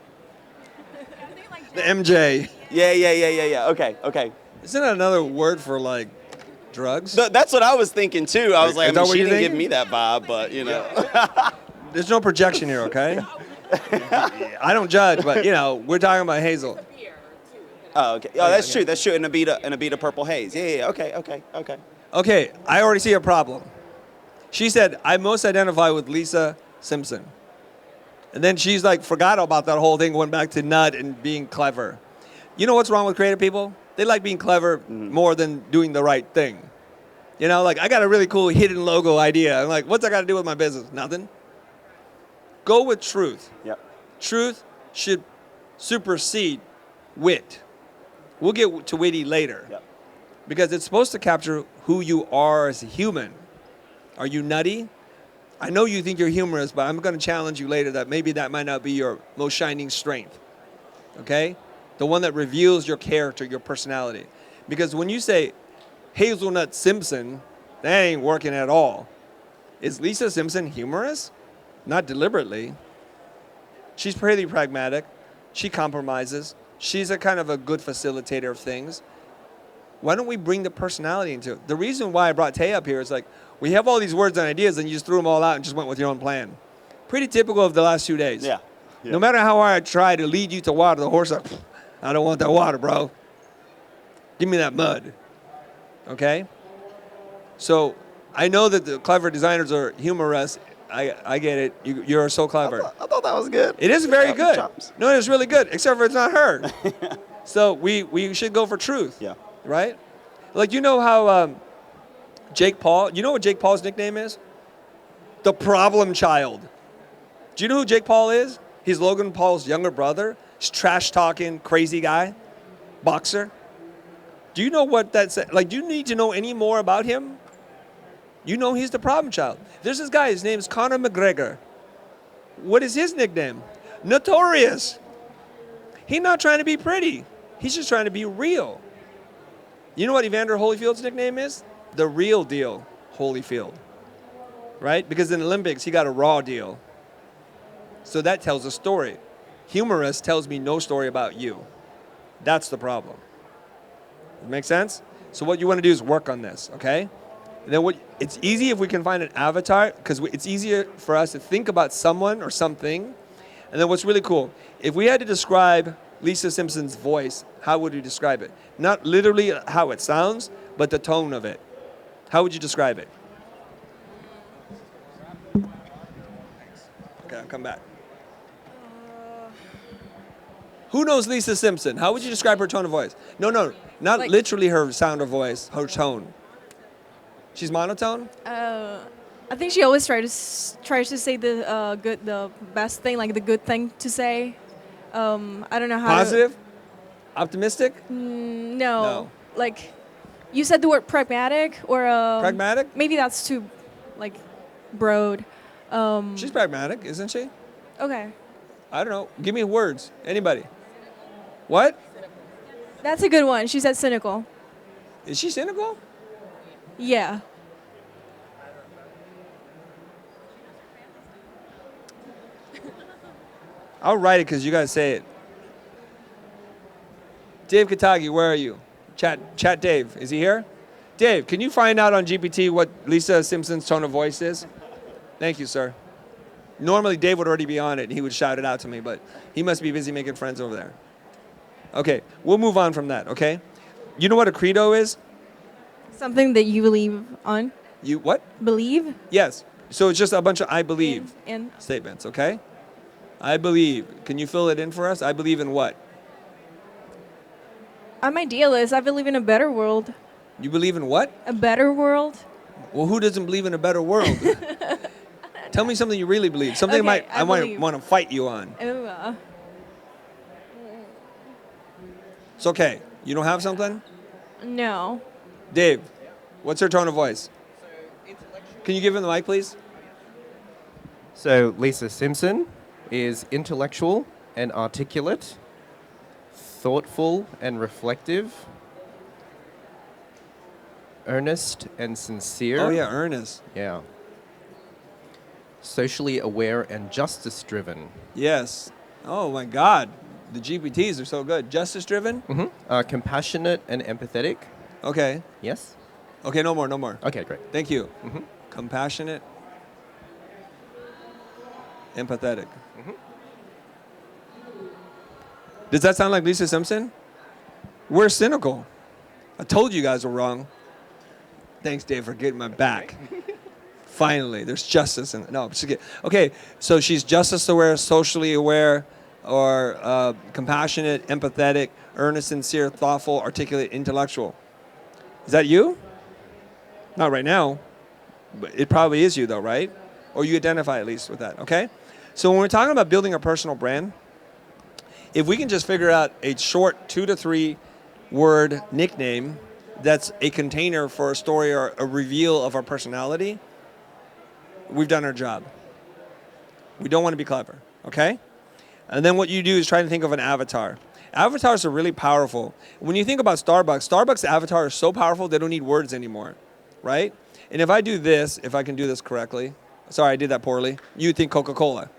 the MJ. Yeah. Okay. Isn't that another word for like drugs? That's what I was thinking too. I was like, Is that what she you're didn't give thinking? me that vibe, but you know. There's no projection here, okay? I don't judge, but we're talking about Hazel. Oh, okay. Oh, that's true. That's true. And a beat of Purple Haze. Yeah. Okay. Okay, I already see a problem. She said, I most identify with Lisa Simpson. And then she's like, forgot about that whole thing, went back to nut and being clever. You know what's wrong with creative people? They like being clever more than doing the right thing. Like I got a really cool hidden logo idea. I'm like, what's that got to do with my business? Nothing. Go with truth. Yep. Truth should supersede wit. We'll get to witty later. Yep. Because it's supposed to capture who you are as a human. Are you nutty? I know you think you're humorous, but I'm going to challenge you later that maybe that might not be your most shining strength. Okay? The one that reveals your character, your personality. Because when you say Hazelnut Simpson, that ain't working at all. Is Lisa Simpson humorous? Not deliberately. She's pretty pragmatic. She compromises. She's a kind of a good facilitator of things. Why don't we bring the personality into it? The reason why I brought Tay up here is like, we have all these words and ideas and you just threw them all out and just went with your own plan. Pretty typical of the last 2 days. Yeah. No matter how hard I try to lead you to water, the horse like, I don't want that water, bro. Give me that mud. Okay? So I know that the clever designers are humorous. I get it. You're so clever. I thought that was good. It is very good. Chops. No, it is really good, except for it's not her. So we should go for truth. Yeah. Right? Like, you know how Jake Paul, you know what Jake Paul's nickname is? The problem child. Do you know who Jake Paul is? He's Logan Paul's younger brother. He's trash-talking, crazy guy, boxer. Do you know what that says? Like, do you need to know any more about him? You know he's the problem child. There's this guy, his name is Conor McGregor. What is his nickname? Notorious. He's not trying to be pretty. He's just trying to be real. You know what Evander Holyfield's nickname is? The real deal, Holyfield. Right? Because in the Olympics, he got a raw deal. So that tells a story. Humorous tells me no story about you. That's the problem. Make sense? So what you want to do is work on this, okay? And then it's easy if we can find an avatar, because it's easier for us to think about someone or something. And then what's really cool, if we had to describe Lisa Simpson's voice, how would you describe it? Not literally how it sounds, but the tone of it. How would you describe it? Okay, I'll come back. Who knows Lisa Simpson? How would you describe her tone of voice? No, not Like- literally her sound of voice, her tone. She's monotone? I think she always tries to say the best thing, like the good thing to say. I don't know how. Positive? Optimistic? No. Like, you said the word pragmatic or. Pragmatic? Maybe that's too, like, broad. She's pragmatic, isn't she? Okay. I don't know. Give me words. Anybody. What? That's a good one. She said cynical. Is she cynical? Yeah. I'll write it because you guys say it. Dave Katagi, where are you? Chat Dave. Is he here? Dave, can you find out on GPT what Lisa Simpson's tone of voice is? Thank you, sir. Normally, Dave would already be on it, and he would shout it out to me, but he must be busy making friends over there. Okay, we'll move on from that, okay? You know what a credo is? Something that you believe on. You what? Believe. Yes. So it's just a bunch of I believe In. statements, okay? I believe. Can you fill it in for us? I believe in what? I'm idealist. I believe in a better world. You believe in what? A better world. Well, who doesn't believe in a better world? Tell me something you really believe. Something Okay, I might believe- want to fight you on. Uh, It's okay. You don't have something? no. Dave, what's her tone of voice? Can you give him the mic, please? So Lisa Simpson is intellectual and articulate, thoughtful and reflective, earnest and sincere. Oh, yeah, Ernest. Yeah. Socially aware and justice driven. Yes. Oh, my God. The GPTs are so good. Justice driven? Compassionate and empathetic. Okay. Yes? Okay, no more, no more. Okay, great. Thank you. Compassionate, empathetic. Does that sound like Lisa Simpson? We're cynical. I told you guys were wrong. Thanks, Dave, for getting my back. Finally, there's justice in it. No, just kidding. Okay, so she's justice aware, socially aware, or compassionate, empathetic, earnest, sincere, thoughtful, articulate, intellectual. Is that you? Not right now. But it probably is you, though, right? Or you identify at least with that, okay? So when we're talking about building a personal brand, if we can just figure out a short 2 to 3 word nickname that's a container for a story or a reveal of our personality, we've done our job. We don't want to be clever, okay? And then what you do is try to think of an avatar. Avatars are really powerful. When you think about Starbucks avatar is so powerful they don't need words anymore, right? And if I do this, if I can do this correctly, sorry, I did that poorly, you think Coca-Cola.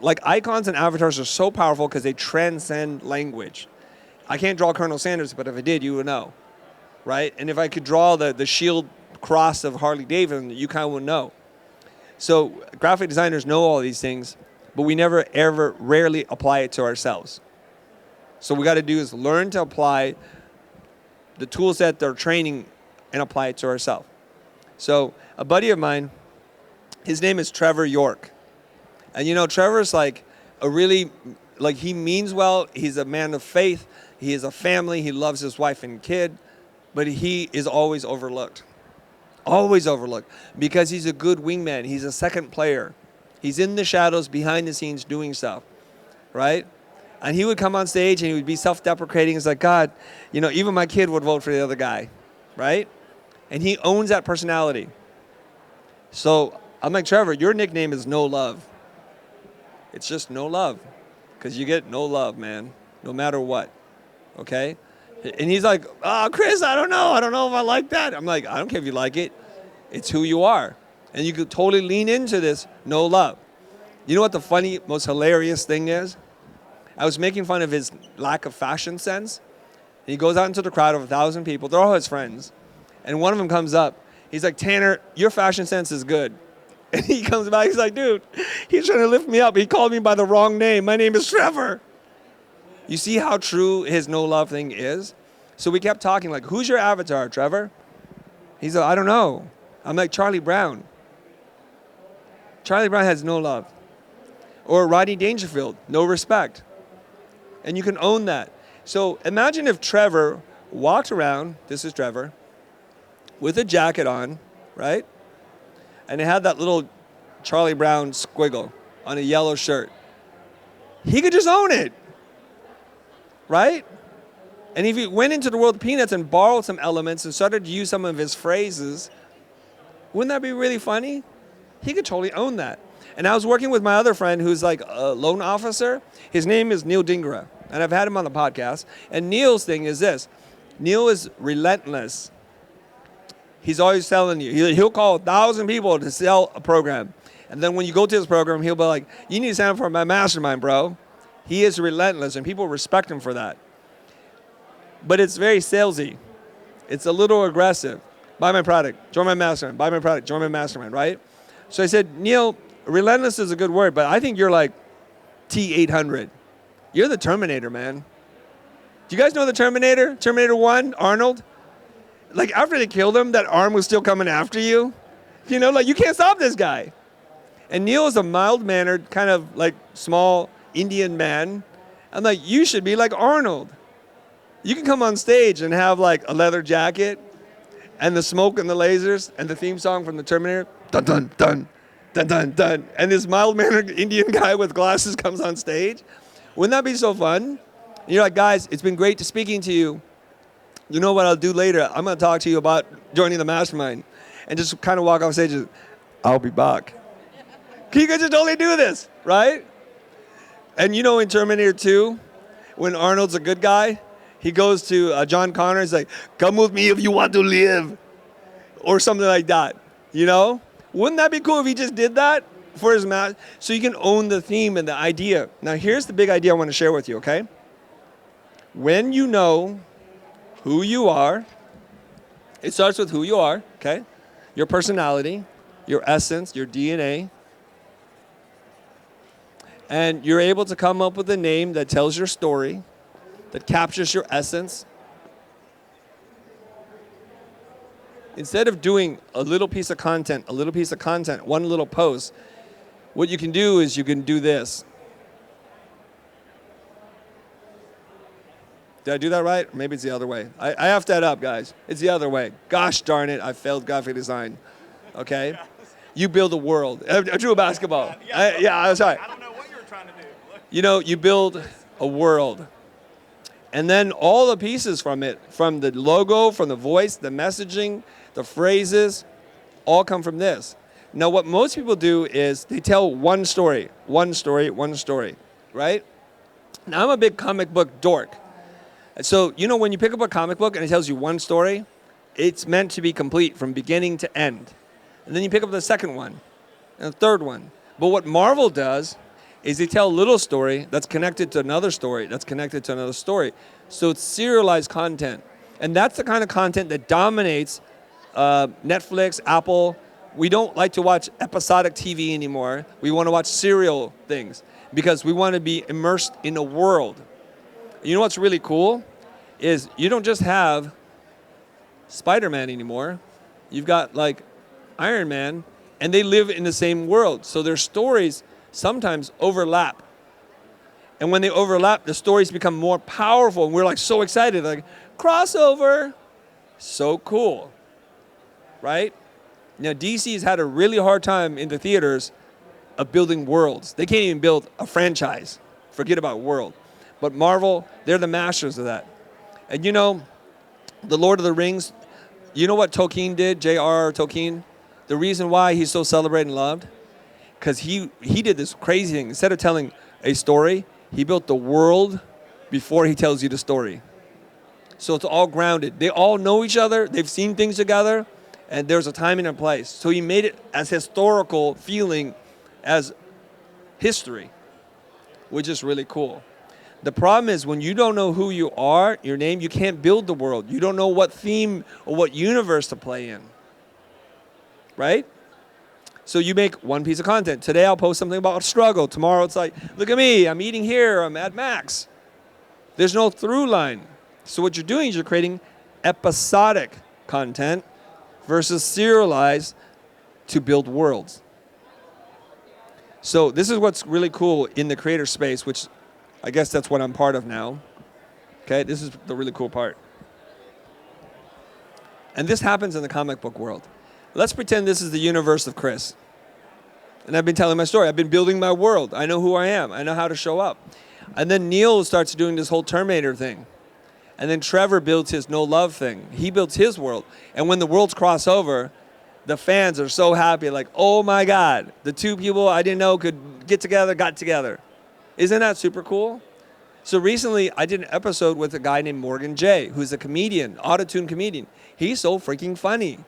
Like icons and avatars are so powerful because they transcend language. I can't draw Colonel Sanders, but if I did, you would know, right? And if I could draw the shield cross of Harley Davidson, you kind of would know. So graphic designers know all these things, but we never, ever, rarely apply it to ourselves. So what we got to do is learn to apply the tool set they're training and apply it to ourselves. So a buddy of mine, his name is Trevor York. And you know, Trevor's like a really, like he means well. He's a man of faith. He has a family. He loves his wife and kid. But he is always overlooked. Always overlooked. Because he's a good wingman. He's a second player. He's in the shadows, behind the scenes, doing stuff. Right? And he would come on stage and he would be self-deprecating. He's like, God, you know, even my kid would vote for the other guy. Right? And he owns that personality. So I'm like, Trevor, your nickname is No Love. It's just no love. Because you get no love, man. No matter what. Okay? And he's like, oh, Chris, I don't know. I don't know if I like that. I'm like, I don't care if you like it. It's who you are. And you could totally lean into this no love. You know what the funny, most hilarious thing is? I was making fun of his lack of fashion sense. And he goes out into the crowd of 1,000 people. They're all his friends. And one of them comes up. He's like, Tanner, your fashion sense is good. And he comes back. He's like, dude, he's trying to lift me up. He called me by the wrong name. My name is Trevor. You see how true his no love thing is? So we kept talking like, who's your avatar, Trevor? He's like, I don't know. I'm like, Charlie Brown. Charlie Brown has no love. Or Rodney Dangerfield, no respect. And you can own that. So imagine if Trevor walked around, this is Trevor, with a jacket on, right? And it had that little Charlie Brown squiggle on a yellow shirt. He could just own it, right? And if he went into the world of Peanuts and borrowed some elements and started to use some of his phrases, wouldn't that be really funny? He could totally own that. And I was working with my other friend who's like a loan officer. His name is Neil Dingra, and I've had him on the podcast. And Neil's thing is this. Neil is relentless. He's always telling you. He'll call 1,000 people to sell a program. And then when you go to his program, he'll be like, you need to sign up for my mastermind, bro. He is relentless, and people respect him for that. But it's very salesy. It's a little aggressive. Buy my product, join my mastermind. Buy my product, join my mastermind, right? So I said, Neil, relentless is a good word, but I think you're like T-800. You're the Terminator, man. Do you guys know the Terminator? Terminator 1, Arnold? Like, after they killed him, that arm was still coming after you. You know, like, you can't stop this guy. And Neil is a mild-mannered, kind of, like, small Indian man. I'm like, you should be like Arnold. You can come on stage and have, like, a leather jacket and the smoke and the lasers and the theme song from the Terminator. Dun, dun, dun. dun, dun, dun. And this mild-mannered Indian guy with glasses comes on stage. Wouldn't that be so fun? And you're like, guys, it's been great speaking to you. You know what I'll do later? I'm going to talk to you about joining the mastermind. And just kind of walk off stage and I'll be back. You guys just totally do this, right? And you know in Terminator 2, when Arnold's a good guy, he goes to John Connor and he's like, come with me if you want to live. Or something like that, you know? Wouldn't that be cool if he just did that for his match? So you can own the theme and the idea. Now here's the big idea I want to share with you, okay? When you know who you are, it starts with who you are, okay? Your personality, your essence, your DNA. And you're able to come up with a name that tells your story, that captures your essence. Instead of doing a little piece of content, one little post, what you can do is you can do this. Did I do that right? Maybe it's the other way. I effed that up, guys. It's the other way. Gosh darn it, I failed graphic design. Okay? You build a world. I drew a basketball. I'm sorry. I don't know what you were trying to do. You know, you build a world. And then all the pieces from it, from the logo, from the voice, the messaging, the phrases, all come from this. Now, what most people do is they tell one story, right? Now, I'm a big comic book dork. So, you know, when you pick up a comic book and it tells you one story, it's meant to be complete from beginning to end. And then you pick up the second one and the third one. But what Marvel does is they tell a little story that's connected to another story, that's connected to another story. So it's serialized content. And that's the kind of content that dominates Netflix, Apple. We don't like to watch episodic TV anymore. We want to watch serial things because we want to be immersed in a world. You know what's really cool is you don't just have Spider-Man anymore. You've got like Iron Man, and they live in the same world. So their stories sometimes overlap. And when they overlap, the stories become more powerful, and we're like so excited, like crossover, so cool, right? Now DC's had a really hard time in the theaters of building worlds. They can't even build a franchise. Forget about world. But Marvel, they're the masters of that. And you know, the Lord of the Rings, you know what Tolkien did, J.R.R. Tolkien? The reason why he's so celebrated and loved? Because he did this crazy thing. Instead of telling a story, he built the world before he tells you the story. So it's all grounded. They all know each other. They've seen things together. And there's a time and a place. So he made it as historical feeling as history, which is really cool. The problem is when you don't know who you are, your name, you can't build the world. You don't know what theme or what universe to play in, right? So you make one piece of content. Today I'll post something about struggle. Tomorrow it's like, look at me, I'm eating here, I'm at Max. There's no through line. So what you're doing is you're creating episodic content versus serialized to build worlds. So this is what's really cool in the creator space, which I guess that's what I'm part of now. Okay, this is the really cool part. And this happens in the comic book world. Let's pretend this is the universe of Chris. And I've been telling my story. I've been building my world. I know who I am. I know how to show up. And then Neil starts doing this whole Terminator thing. And then Trevor builds his no love thing. He builds his world. And when the worlds cross over, the fans are so happy, like, oh my God, the two people I didn't know could get together, got together. Isn't that super cool? So recently, I did an episode with a guy named Morgan J., who's a comedian, auto-tune comedian. He's so freaking funny.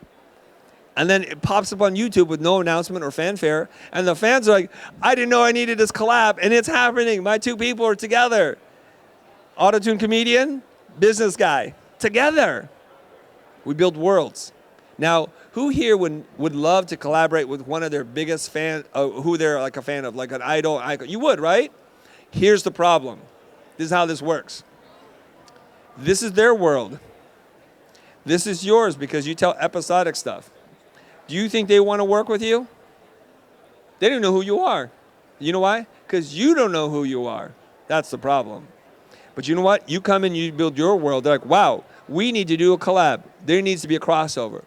And then it pops up on YouTube with no announcement or fanfare, and the fans are like, I didn't know I needed this collab, and it's happening. My two people are together. Auto-tune comedian, business guy, together. We build worlds. Now, who here would love to collaborate with one of their biggest fans, who they're like a fan of, like an idol icon? You would, right? Here's the problem. This is how this works. This is their world. This is yours because you tell episodic stuff. Do you think they want to work with you? They don't know who you are. You know why? Because you don't know who you are. That's the problem. But you know what? You come in, you build your world. They're like, wow, we need to do a collab. There needs to be a crossover.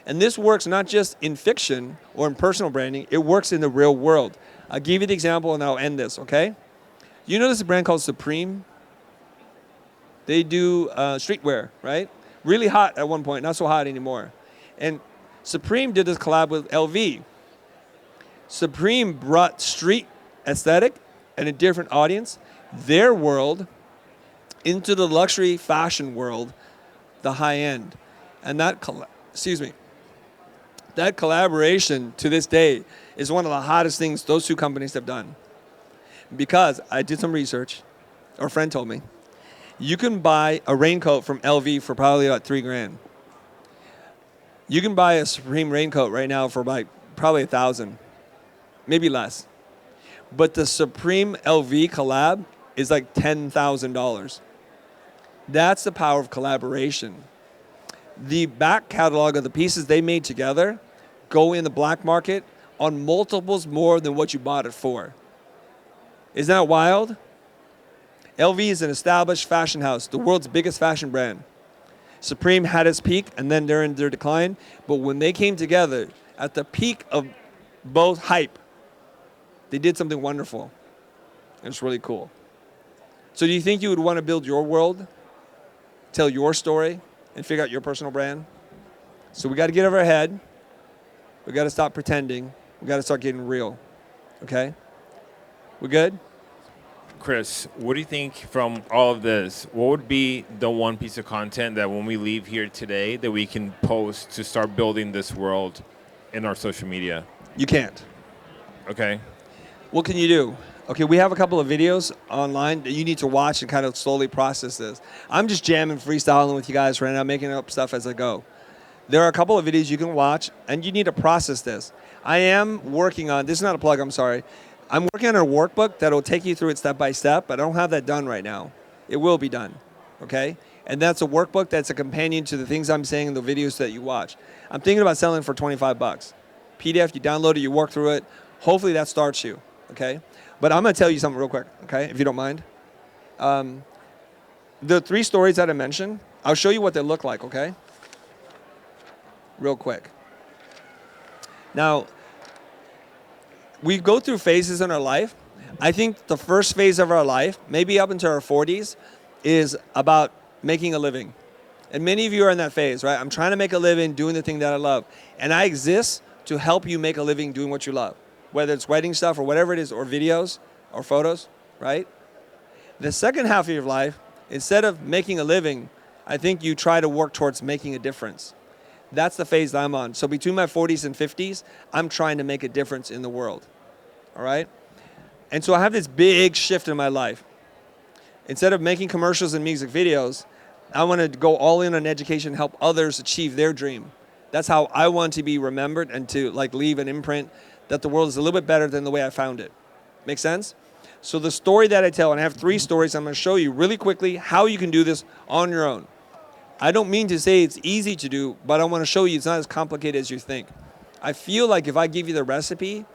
And this works not just in fiction or in personal branding, it works in the real world. I'll give you the example and I'll end this, okay? You know there's a brand called Supreme? They do streetwear, right? Really hot at one point, not so hot anymore. And Supreme did this collab with LV. Supreme brought street aesthetic and a different audience, their world, into the luxury fashion world, the high end. And that collaboration to this day is one of the hottest things those two companies have done. Because I did some research, or a friend told me, you can buy a raincoat from LV for probably about $3,000. You can buy a Supreme raincoat right now for like probably $1,000, maybe less. But the Supreme LV collab is like $10,000. That's the power of collaboration. The back catalog of the pieces they made together go in the black market on multiples more than what you bought it for. Isn't that wild? LV is an established fashion house, the world's biggest fashion brand. Supreme had its peak, and then they're in their decline. But when they came together at the peak of both hype, they did something wonderful. It's really cool. So do you think you would want to build your world, tell your story, and figure out your personal brand? So we got to get over our head. We got to stop pretending. We got to start getting real. Okay? We good? Chris, what do you think from all of this? What would be the one piece of content that when we leave here today that we can post to start building this world in our social media? You can't. Okay. What can you do? Okay, we have a couple of videos online that you need to watch and kind of slowly process this. I'm just jamming, freestyling with you guys right now, making up stuff as I go. There are a couple of videos you can watch, and you need to process this. I am working on, this is not a plug, I'm sorry. I'm working on a workbook that will take you through it step by step, but I don't have that done right now. It will be done, okay? And that's a workbook that's a companion to the things I'm saying in the videos that you watch. I'm thinking about selling for $25. PDF, you download it, you work through it. Hopefully that starts you, okay? But I'm going to tell you something real quick, okay, if you don't mind. The 3 stories that I mentioned, I'll show you what they look like, okay? Real quick. Now, we go through phases in our life. I think the first phase of our life, maybe up into our 40s, is about making a living. And many of you are in that phase, right? I'm trying to make a living doing the thing that I love. And I exist to help you make a living doing what you love, whether it's writing stuff or whatever it is, or videos or photos, right? The second half of your life, instead of making a living, I think you try to work towards making a difference. That's the phase that I'm on. So between my 40s and 50s, I'm trying to make a difference in the world. All right? And so I have this big shift in my life. Instead of making commercials and music videos, I want to go all in on education and help others achieve their dream. That's how I want to be remembered and to like leave an imprint that the world is a little bit better than the way I found it. Make sense? So the story that I tell, and I have 3 stories, I'm going to show you really quickly how you can do this on your own. I don't mean to say it's easy to do, but I want to show you it's not as complicated as you think. I feel like if I give you the recipe,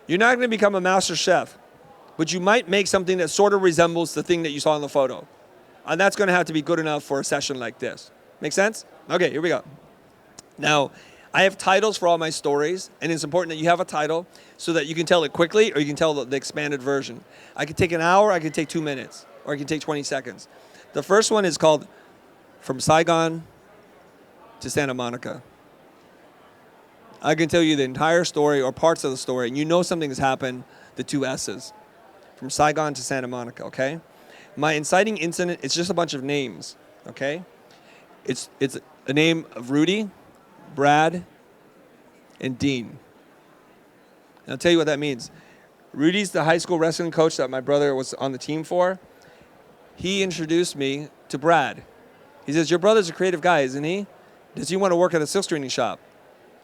you're not going to become a master chef, but you might make something that sort of resembles the thing that you saw in the photo. And that's going to have to be good enough for a session like this. Make sense? Okay, here we go. Now, I have titles for all my stories, and it's important that you have a title so that you can tell it quickly or you can tell the expanded version. I could take an hour, I could take 2 minutes, or I can take 20 seconds. The first one is called From Saigon to Santa Monica. I can tell you the entire story or parts of the story, and you know something has happened, the 2 S's. From Saigon to Santa Monica, okay? My inciting incident, it's just a bunch of names, okay? It's a name of Rudy, Brad, and Dean. And I'll tell you what that means. Rudy's the high school wrestling coach that my brother was on the team for. He introduced me to Brad. He says, your brother's a creative guy, isn't he? Does he want to work at a silk screening shop?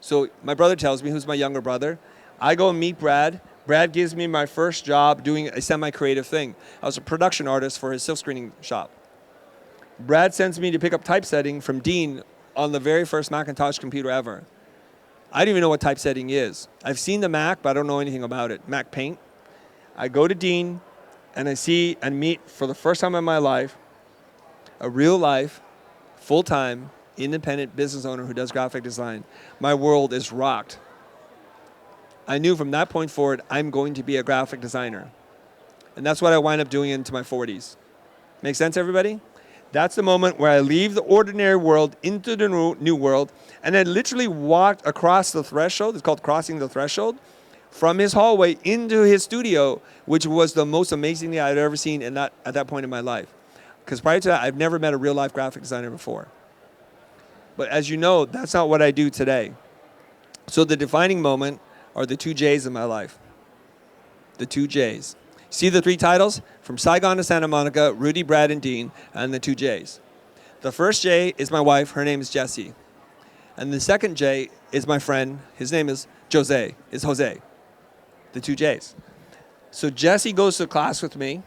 So my brother tells me, who's my younger brother. I go and meet Brad. Brad gives me my first job doing a semi-creative thing. I was a production artist for his silk screening shop. Brad sends me to pick up typesetting from Dean on the very first Macintosh computer ever. I don't even know what typesetting is. I've seen the Mac, but I don't know anything about it. Mac Paint. I go to Dean, and I see and meet for the first time in my life a real life, full-time independent business owner who does graphic design. My world is rocked. I knew from that point forward, I'm going to be a graphic designer. And that's what I wind up doing into my 40s. Make sense, everybody? That's the moment where I leave the ordinary world into the new world, and I literally walked across the threshold. It's called crossing the threshold, from his hallway into his studio, which was the most amazing thing I'd ever seen at that point in my life. Because prior to that, I've never met a real-life graphic designer before. But as you know, that's not what I do today. So the defining moment are the 2 J's in my life. The 2 J's. See the 3 titles? From Saigon to Santa Monica, Rudy, Brad, and Dean, and the 2 J's. The first J is my wife. Her name is Jessie. And the second J is my friend. His name is Jose. The 2 J's. So Jessie goes to class with me,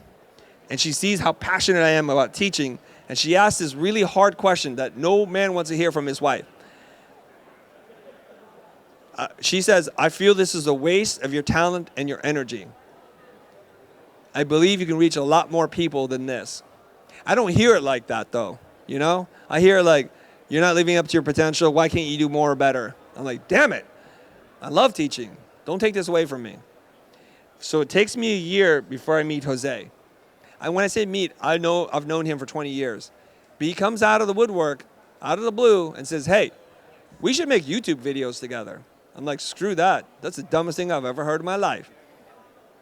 and she sees how passionate I am about teaching, and she asks this really hard question that no man wants to hear from his wife. She says, I feel this is a waste of your talent and your energy. I believe you can reach a lot more people than this. I don't hear it like that, though. You know? I hear it like, you're not living up to your potential. Why can't you do more or better? I'm like, damn it. I love teaching. Don't take this away from me. So it takes me a year before I meet Jose. And when I say meet, I've known him for 20 years. But he comes out of the woodwork, out of the blue, and says, hey, we should make YouTube videos together. I'm like, screw that. That's the dumbest thing I've ever heard in my life.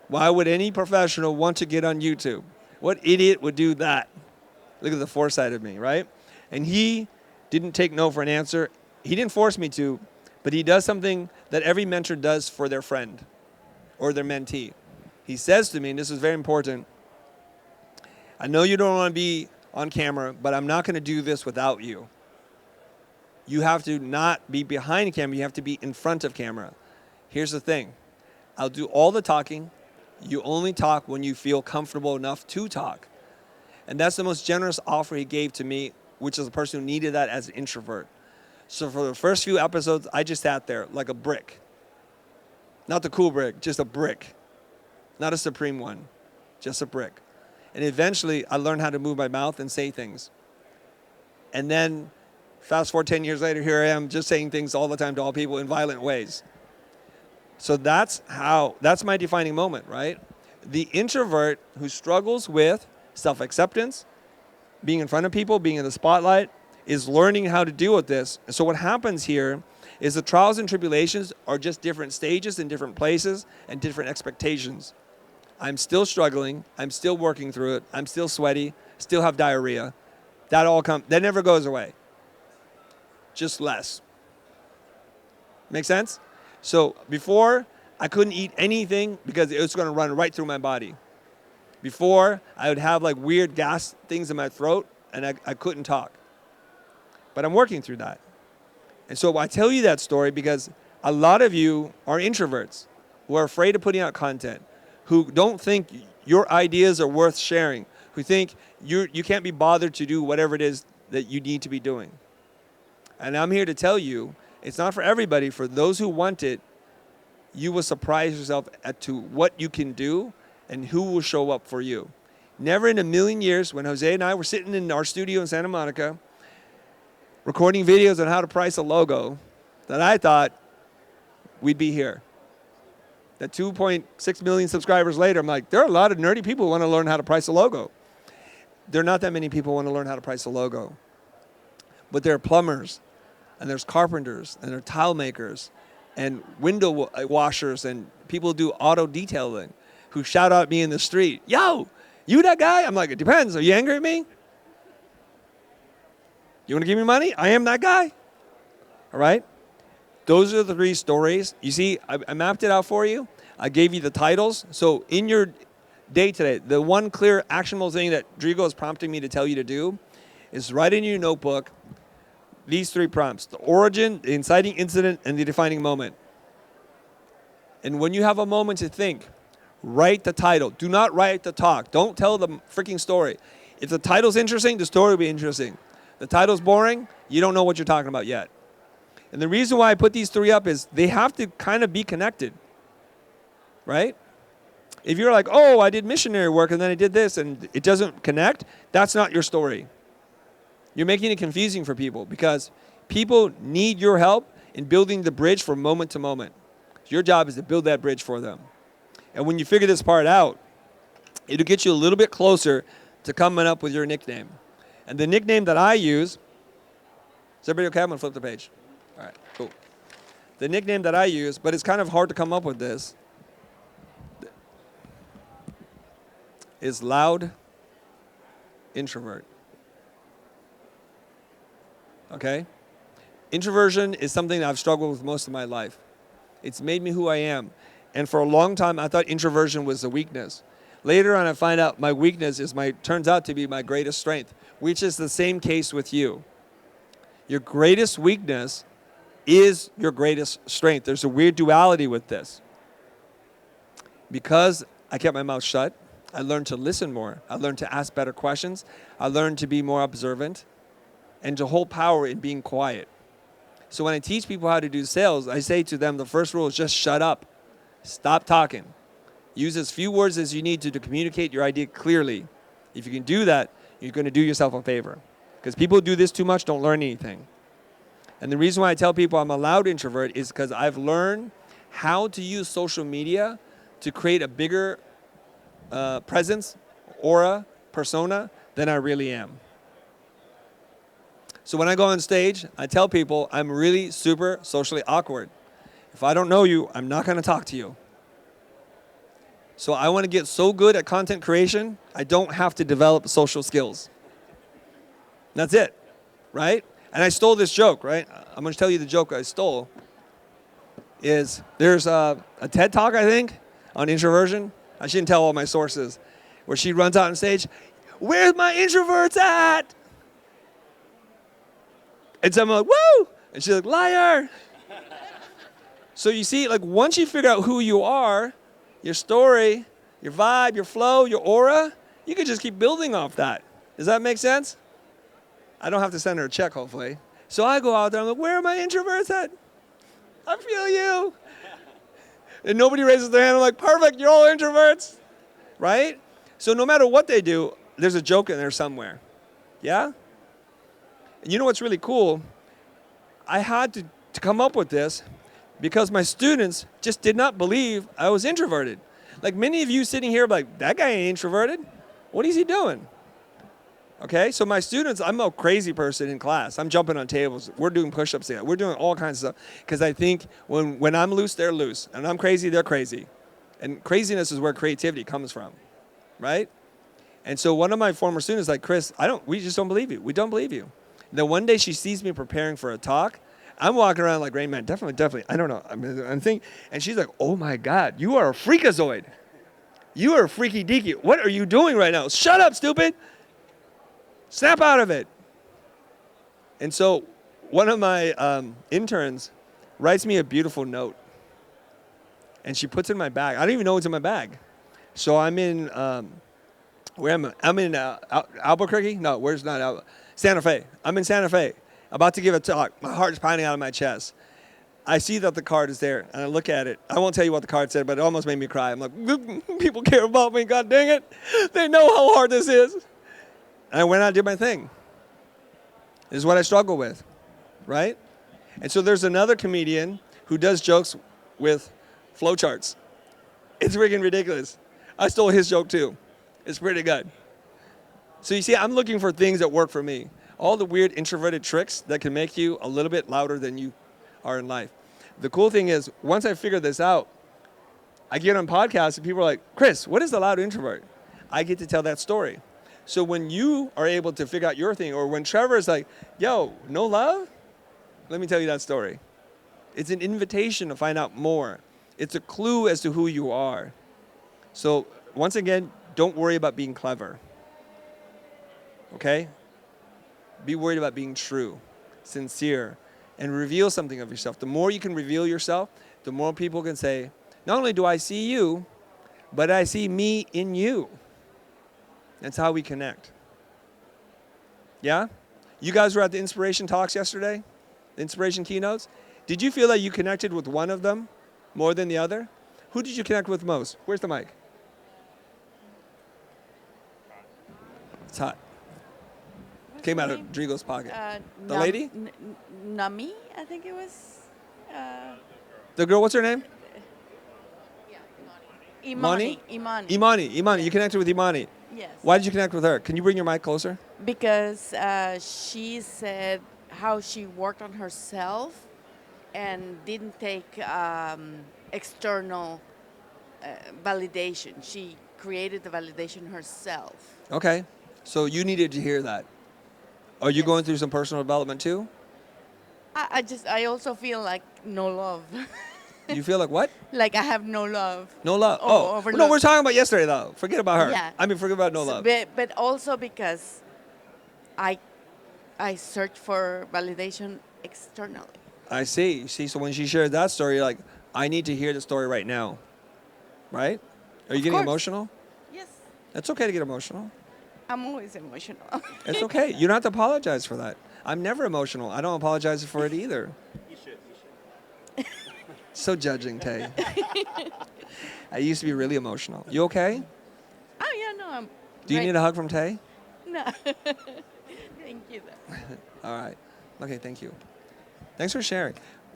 Why would any professional want to get on YouTube? What idiot would do that? Look at the foresight of me, right? And he didn't take no for an answer. He didn't force me to, but he does something that every mentor does for their friend or their mentee. He says to me, and this is very important, I know you don't want to be on camera, but I'm not going to do this without you. You have to not be behind camera. You have to be in front of camera. Here's the thing. I'll do all the talking. You only talk when you feel comfortable enough to talk. And that's the most generous offer he gave to me, which is a person who needed that as an introvert. So for the first few episodes, I just sat there like a brick. Not the cool brick, just a brick. Not a supreme one, just a brick. And eventually, I learned how to move my mouth and say things. And then, fast forward 10 years later, here I am just saying things all the time to all people in violent ways. So that's my defining moment, right? The introvert who struggles with self-acceptance, being in front of people, being in the spotlight, is learning how to deal with this. And so what happens here is the trials and tribulations are just different stages in different places and different expectations. I'm still struggling. I'm still working through it. I'm still sweaty, still have diarrhea. That never goes away. Just less. Make sense? So before, I couldn't eat anything because it was going to run right through my body. Before, I would have like weird gas things in my throat, and I couldn't talk. But I'm working through that. And so I tell you that story because a lot of you are introverts who are afraid of putting out content, who don't think your ideas are worth sharing, who think you can't be bothered to do whatever it is that you need to be doing. And I'm here to tell you, it's not for everybody. For those who want it, you will surprise yourself as to what you can do and who will show up for you. Never in a million years, when Jose and I were sitting in our studio in Santa Monica, recording videos on how to price a logo, that I thought we'd be here. That 2.6 million subscribers later, I'm like, there are a lot of nerdy people who want to learn how to price a logo. There are not that many people who want to learn how to price a logo. But there are plumbers, and there's carpenters, and there are tile makers, and window washers, and people who do auto detailing who shout out at me in the street, yo, you that guy? I'm like, it depends. Are you angry at me? You want to give me money? I am that guy. All right? Those are the 3 stories. You see, I mapped it out for you. I gave you the titles. So in your day today, the one clear actionable thing that Drigo is prompting me to tell you to do is write in your notebook these 3 prompts: the origin, the inciting incident, and the defining moment. And when you have a moment to think, write the title. Do not write the talk. Don't tell the freaking story. If the title's interesting, the story will be interesting. The title's boring, you don't know what you're talking about yet. And the reason why I put these 3 up is they have to kind of be connected, right? If you're like, oh, I did missionary work and then I did this and it doesn't connect, that's not your story. You're making it confusing for people because people need your help in building the bridge from moment to moment. Your job is to build that bridge for them. And when you figure this part out, it'll get you a little bit closer to coming up with your nickname. And the nickname that I use, is everybody okay? I'm going to flip the page. All right, cool. The nickname that I use, but it's kind of hard to come up with this, is loud introvert. Okay? Introversion is something that I've struggled with most of my life. It's made me who I am. And for a long time, I thought introversion was a weakness. Later on, I find out my weakness turns out to be my greatest strength, which is the same case with you. Your greatest weakness is your greatest strength. There's a weird duality with this. Because I kept my mouth shut, I learned to listen more. I learned to ask better questions. I learned to be more observant and to hold power in being quiet. So when I teach people how to do sales, I say to them, the first rule is just shut up. Stop talking. Use as few words as you need to communicate your idea clearly. If you can do that, you're going to do yourself a favor. Because people who do this too much don't learn anything. And the reason why I tell people I'm a loud introvert is because I've learned how to use social media to create a bigger presence, aura, persona than I really am. So when I go on stage, I tell people I'm really super socially awkward. If I don't know you, I'm not going to talk to you. So I want to get so good at content creation, I don't have to develop social skills. That's it, right? And I stole this joke, right? I'm going to tell you the joke I stole. Is there's a TED Talk, I think, on introversion. I shouldn't tell all my sources. Where she runs out on stage, where's my introverts at? And so I'm like, woo! And she's like, liar! So you see, like once you figure out who you are, your story, your vibe, your flow, your aura, you can just keep building off that. Does that make sense? I don't have to send her a check, hopefully. So I go out there, I'm like, where are my introverts at? I feel you. And nobody raises their hand. I'm like, perfect, you're all introverts. Right? So no matter what they do, there's a joke in there somewhere. Yeah? And you know what's really cool? I had to come up with this because my students just did not believe I was introverted. Like many of you sitting here like, that guy ain't introverted. What is he doing? Okay, so my students, I'm a crazy person in class. I'm jumping on tables. We're doing push-ups together. We're doing all kinds of stuff because I think when I'm loose, they're loose. And I'm crazy, they're crazy. And craziness is where creativity comes from, right? And so one of my former students is like, Chris, we just don't believe you. We don't believe you. Then one day she sees me preparing for a talk. I'm walking around like, Rain Man, definitely. I don't know. I'm thinking, and she's like, oh my God, you are a freakazoid. You are a freaky deaky. What are you doing right now? Shut up, stupid. Snap out of it. And so one of my interns writes me a beautiful note. And she puts it in my bag. I don't even know what's in my bag. So I'm in, where am I? I'm in Albuquerque? No, where's not Santa Fe. I'm in Santa Fe, about to give a talk. My heart's pounding out of my chest. I see that the card is there, and I look at it. I won't tell you what the card said, but it almost made me cry. I'm like, people care about me, God dang it. They know how hard this is. And I went out and did my thing. This is what I struggle with, right? And so there's another comedian who does jokes with flowcharts. It's freaking ridiculous. I stole his joke too. It's pretty good. So you see, I'm looking for things that work for me. All the weird introverted tricks that can make you a little bit louder than you are in life. The cool thing is, once I figure this out, I get on podcasts and people are like, Chris, what is the loud introvert? I get to tell that story. So when you are able to figure out your thing, or when Trevor is like, yo, no love? Let me tell you that story. It's an invitation to find out more. It's a clue as to who you are. So once again, don't worry about being clever. Okay? Be worried about being true, sincere, and reveal something of yourself. The more you can reveal yourself, the more people can say, not only do I see you, but I see me in you. That's how we connect. Yeah? You guys were at the inspiration talks yesterday? The inspiration keynotes? Did you feel that you connected with one of them more than the other? Who did you connect with most? Where's the mic? It's hot. Came out of Drigo's pocket. The lady? Nami, I think it was. The girl, what's her name? Imani. Imani. You connected with Imani. Yes. Why did you connect with her? Can you bring your mic closer? Because she said how she worked on herself and didn't take external validation. She created the validation herself. Okay. So you needed to hear that. Are you going through some personal development too? I also feel like no love. You feel like what? Like I have no love. No love. Oh, Oh, overlooked. no, we're talking about yesterday though. Forget about her. Yeah. I mean, forget about no love. But also because I search for validation externally. I see. See, so when she shared that story, you're like, I need to hear the story right now. Right? Are you getting course. emotional? Yes. It's okay to get emotional. I'm always emotional. It's okay. You don't have to apologize for that. I'm never emotional. I don't apologize for it either. You should. So judging, Tay. I used to be really emotional. You okay? Oh yeah, no, I'm. Do you need a hug from Tay? No. Thank you. All right. Okay, thank you. Thanks for sharing.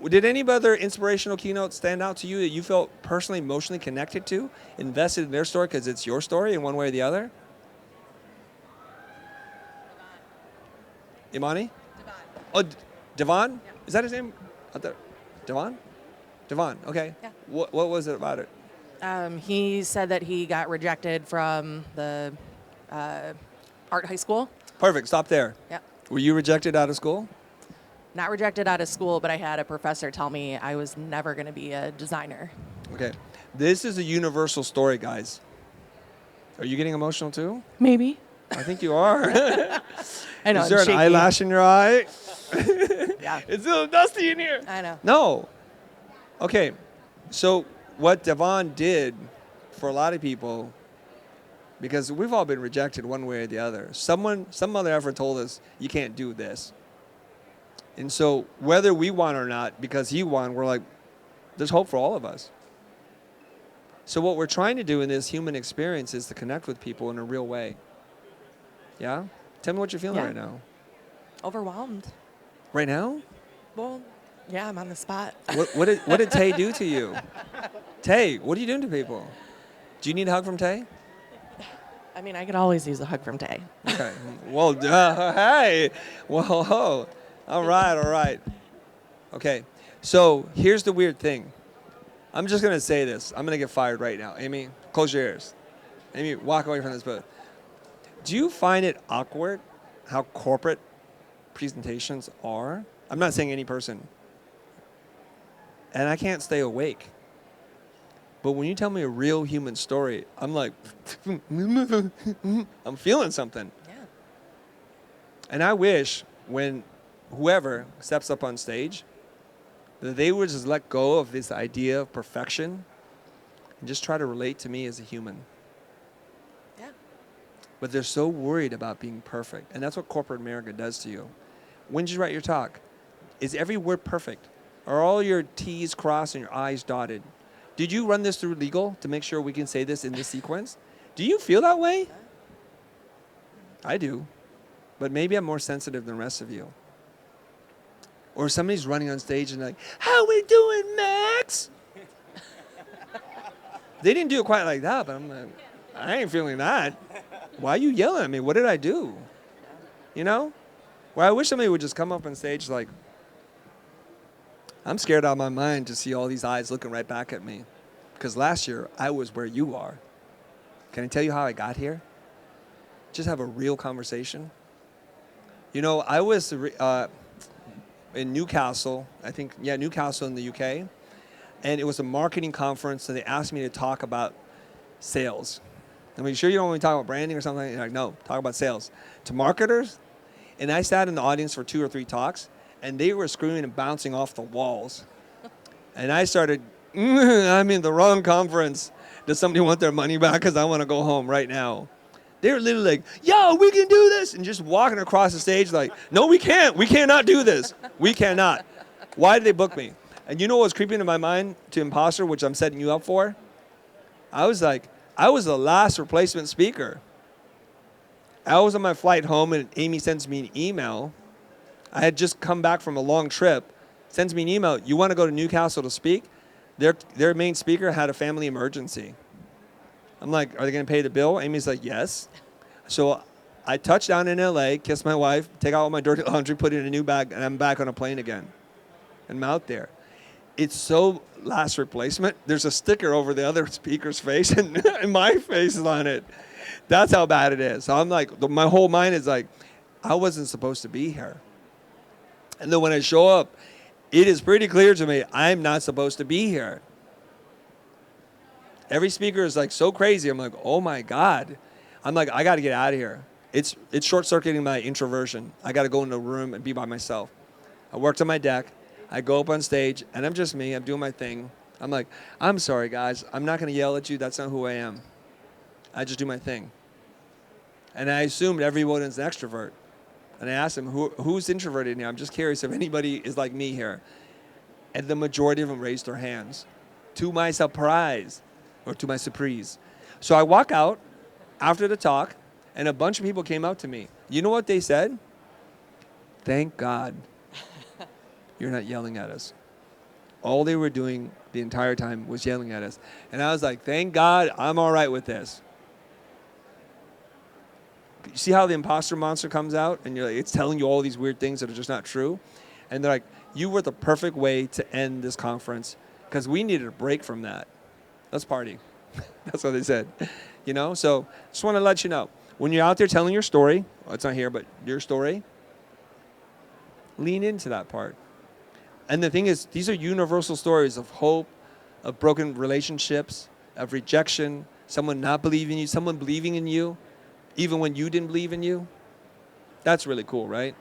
Did any other inspirational keynotes stand out to you that you felt personally, emotionally connected to, invested in their story because it's your story in one way or the other? Imani? Devon. Oh, Devon? Yeah. Is that his name? Devon? Devon, okay. Yeah. What was it about it? He said that he got rejected from the art high school. Perfect, stop there. Yeah. Were you rejected out of school? Not rejected out of school, but I had a professor tell me I was never going to be a designer. Okay. This is a universal story, guys. Are you getting emotional too? Maybe. I think you are. I know. Is there an shaky. eyelash in your eye? Yeah. It's a little dusty in here. I know. No. Okay. So what Devon did for a lot of people, because we've all been rejected one way or the other. Some other effort told us, you can't do this. And so whether we won or not, because he won, we're like, there's hope for all of us. So what we're trying to do in this human experience is to connect with people in a real way. Yeah? Tell me what you're feeling right now. Overwhelmed. Right now? Well, yeah, I'm on the spot. What did Tay do to you? Tay, what are you doing to people? Do you need a hug from Tay? I mean, I could always use a hug from Tay. Okay. Well, hey. Whoa. All right. Okay. So here's the weird thing. I'm just going to say this. I'm going to get fired right now. Amy, close your ears. Amy, walk away from this booth. Do you find it awkward how corporate presentations are? I'm not saying any person. And I can't stay awake. But when you tell me a real human story, I'm like, I'm feeling something. Yeah. And I wish when whoever steps up on stage, that they would just let go of this idea of perfection and just try to relate to me as a human. Yeah. But they're so worried about being perfect. And that's what corporate America does to you. When did you write your talk? Is every word perfect? Are all your T's crossed and your I's dotted? Did you run this through legal to make sure we can say this in this sequence? Do you feel that way? I do. But maybe I'm more sensitive than the rest of you. Or somebody's running on stage and like, how we doing, Max? They didn't do it quite like that, but I'm like, I ain't feeling that. Why are you yelling at me? What did I do? You know? Well, I wish somebody would just come up on stage like, I'm scared out of my mind to see all these eyes looking right back at me. Because last year, I was where you are. Can I tell you how I got here? Just have a real conversation. You know, I was in Newcastle, Newcastle in the UK. And it was a marketing conference, and they asked me to talk about sales. I mean, sure you don't want to talk about branding or something? You're like, no, talk about sales. To marketers. And I sat in the audience for 2 or 3 talks, and they were screaming and bouncing off the walls. And I started, I'm in the wrong conference. Does somebody want their money back? Because I want to go home right now. They were literally like, yo, we can do this. And just walking across the stage like, no, we can't. We cannot do this. We cannot. Why did they book me? And you know what was creeping in my mind to Imposter, which I'm setting you up for? I was like, I was the last replacement speaker. I was on my flight home, and Amy sends me an email. I had just come back from a long trip. Sends me an email. You want to go to Newcastle to speak? Their main speaker had a family emergency. I'm like, are they going to pay the bill? Amy's like, yes. So I touched down in LA, kissed my wife, take out all my dirty laundry, put it in a new bag, and I'm back on a plane again. And I'm out there. It's so last replacement. There's a sticker over the other speaker's face, and, and my face is on it. That's how bad it is. So I'm like, my whole mind is like, I wasn't supposed to be here. And then when I show up, it is pretty clear to me, I'm not supposed to be here. Every speaker is like so crazy. I'm like, oh my God. I'm like, I got to get out of here. It's short-circuiting my introversion. I got to go into a room and be by myself. I worked on my deck. I go up on stage, and I'm just me. I'm doing my thing. I'm like, I'm sorry, guys. I'm not going to yell at you. That's not who I am. I just do my thing. And I assumed everyone is an extrovert. And I asked them, who's introverted here? I'm just curious if anybody is like me here. And the majority of them raised their hands. To my surprise, or to my surprise. So I walk out after the talk, and a bunch of people came up to me. You know what they said? Thank God you're not yelling at us. All they were doing the entire time was yelling at us. And I was like, thank God I'm all right with this. You see how the imposter monster comes out, and you're like, it's telling you all these weird things that are just not true? And they're like, you were the perfect way to end this conference because we needed a break from that. Let's party. That's what they said. You know, so just want to let you know, when you're out there telling your story, well, it's not here, but your story, lean into that part. And the thing is, these are universal stories of hope, of broken relationships, of rejection, someone not believing in you, someone believing in you, even when you didn't believe in you. That's really cool, right?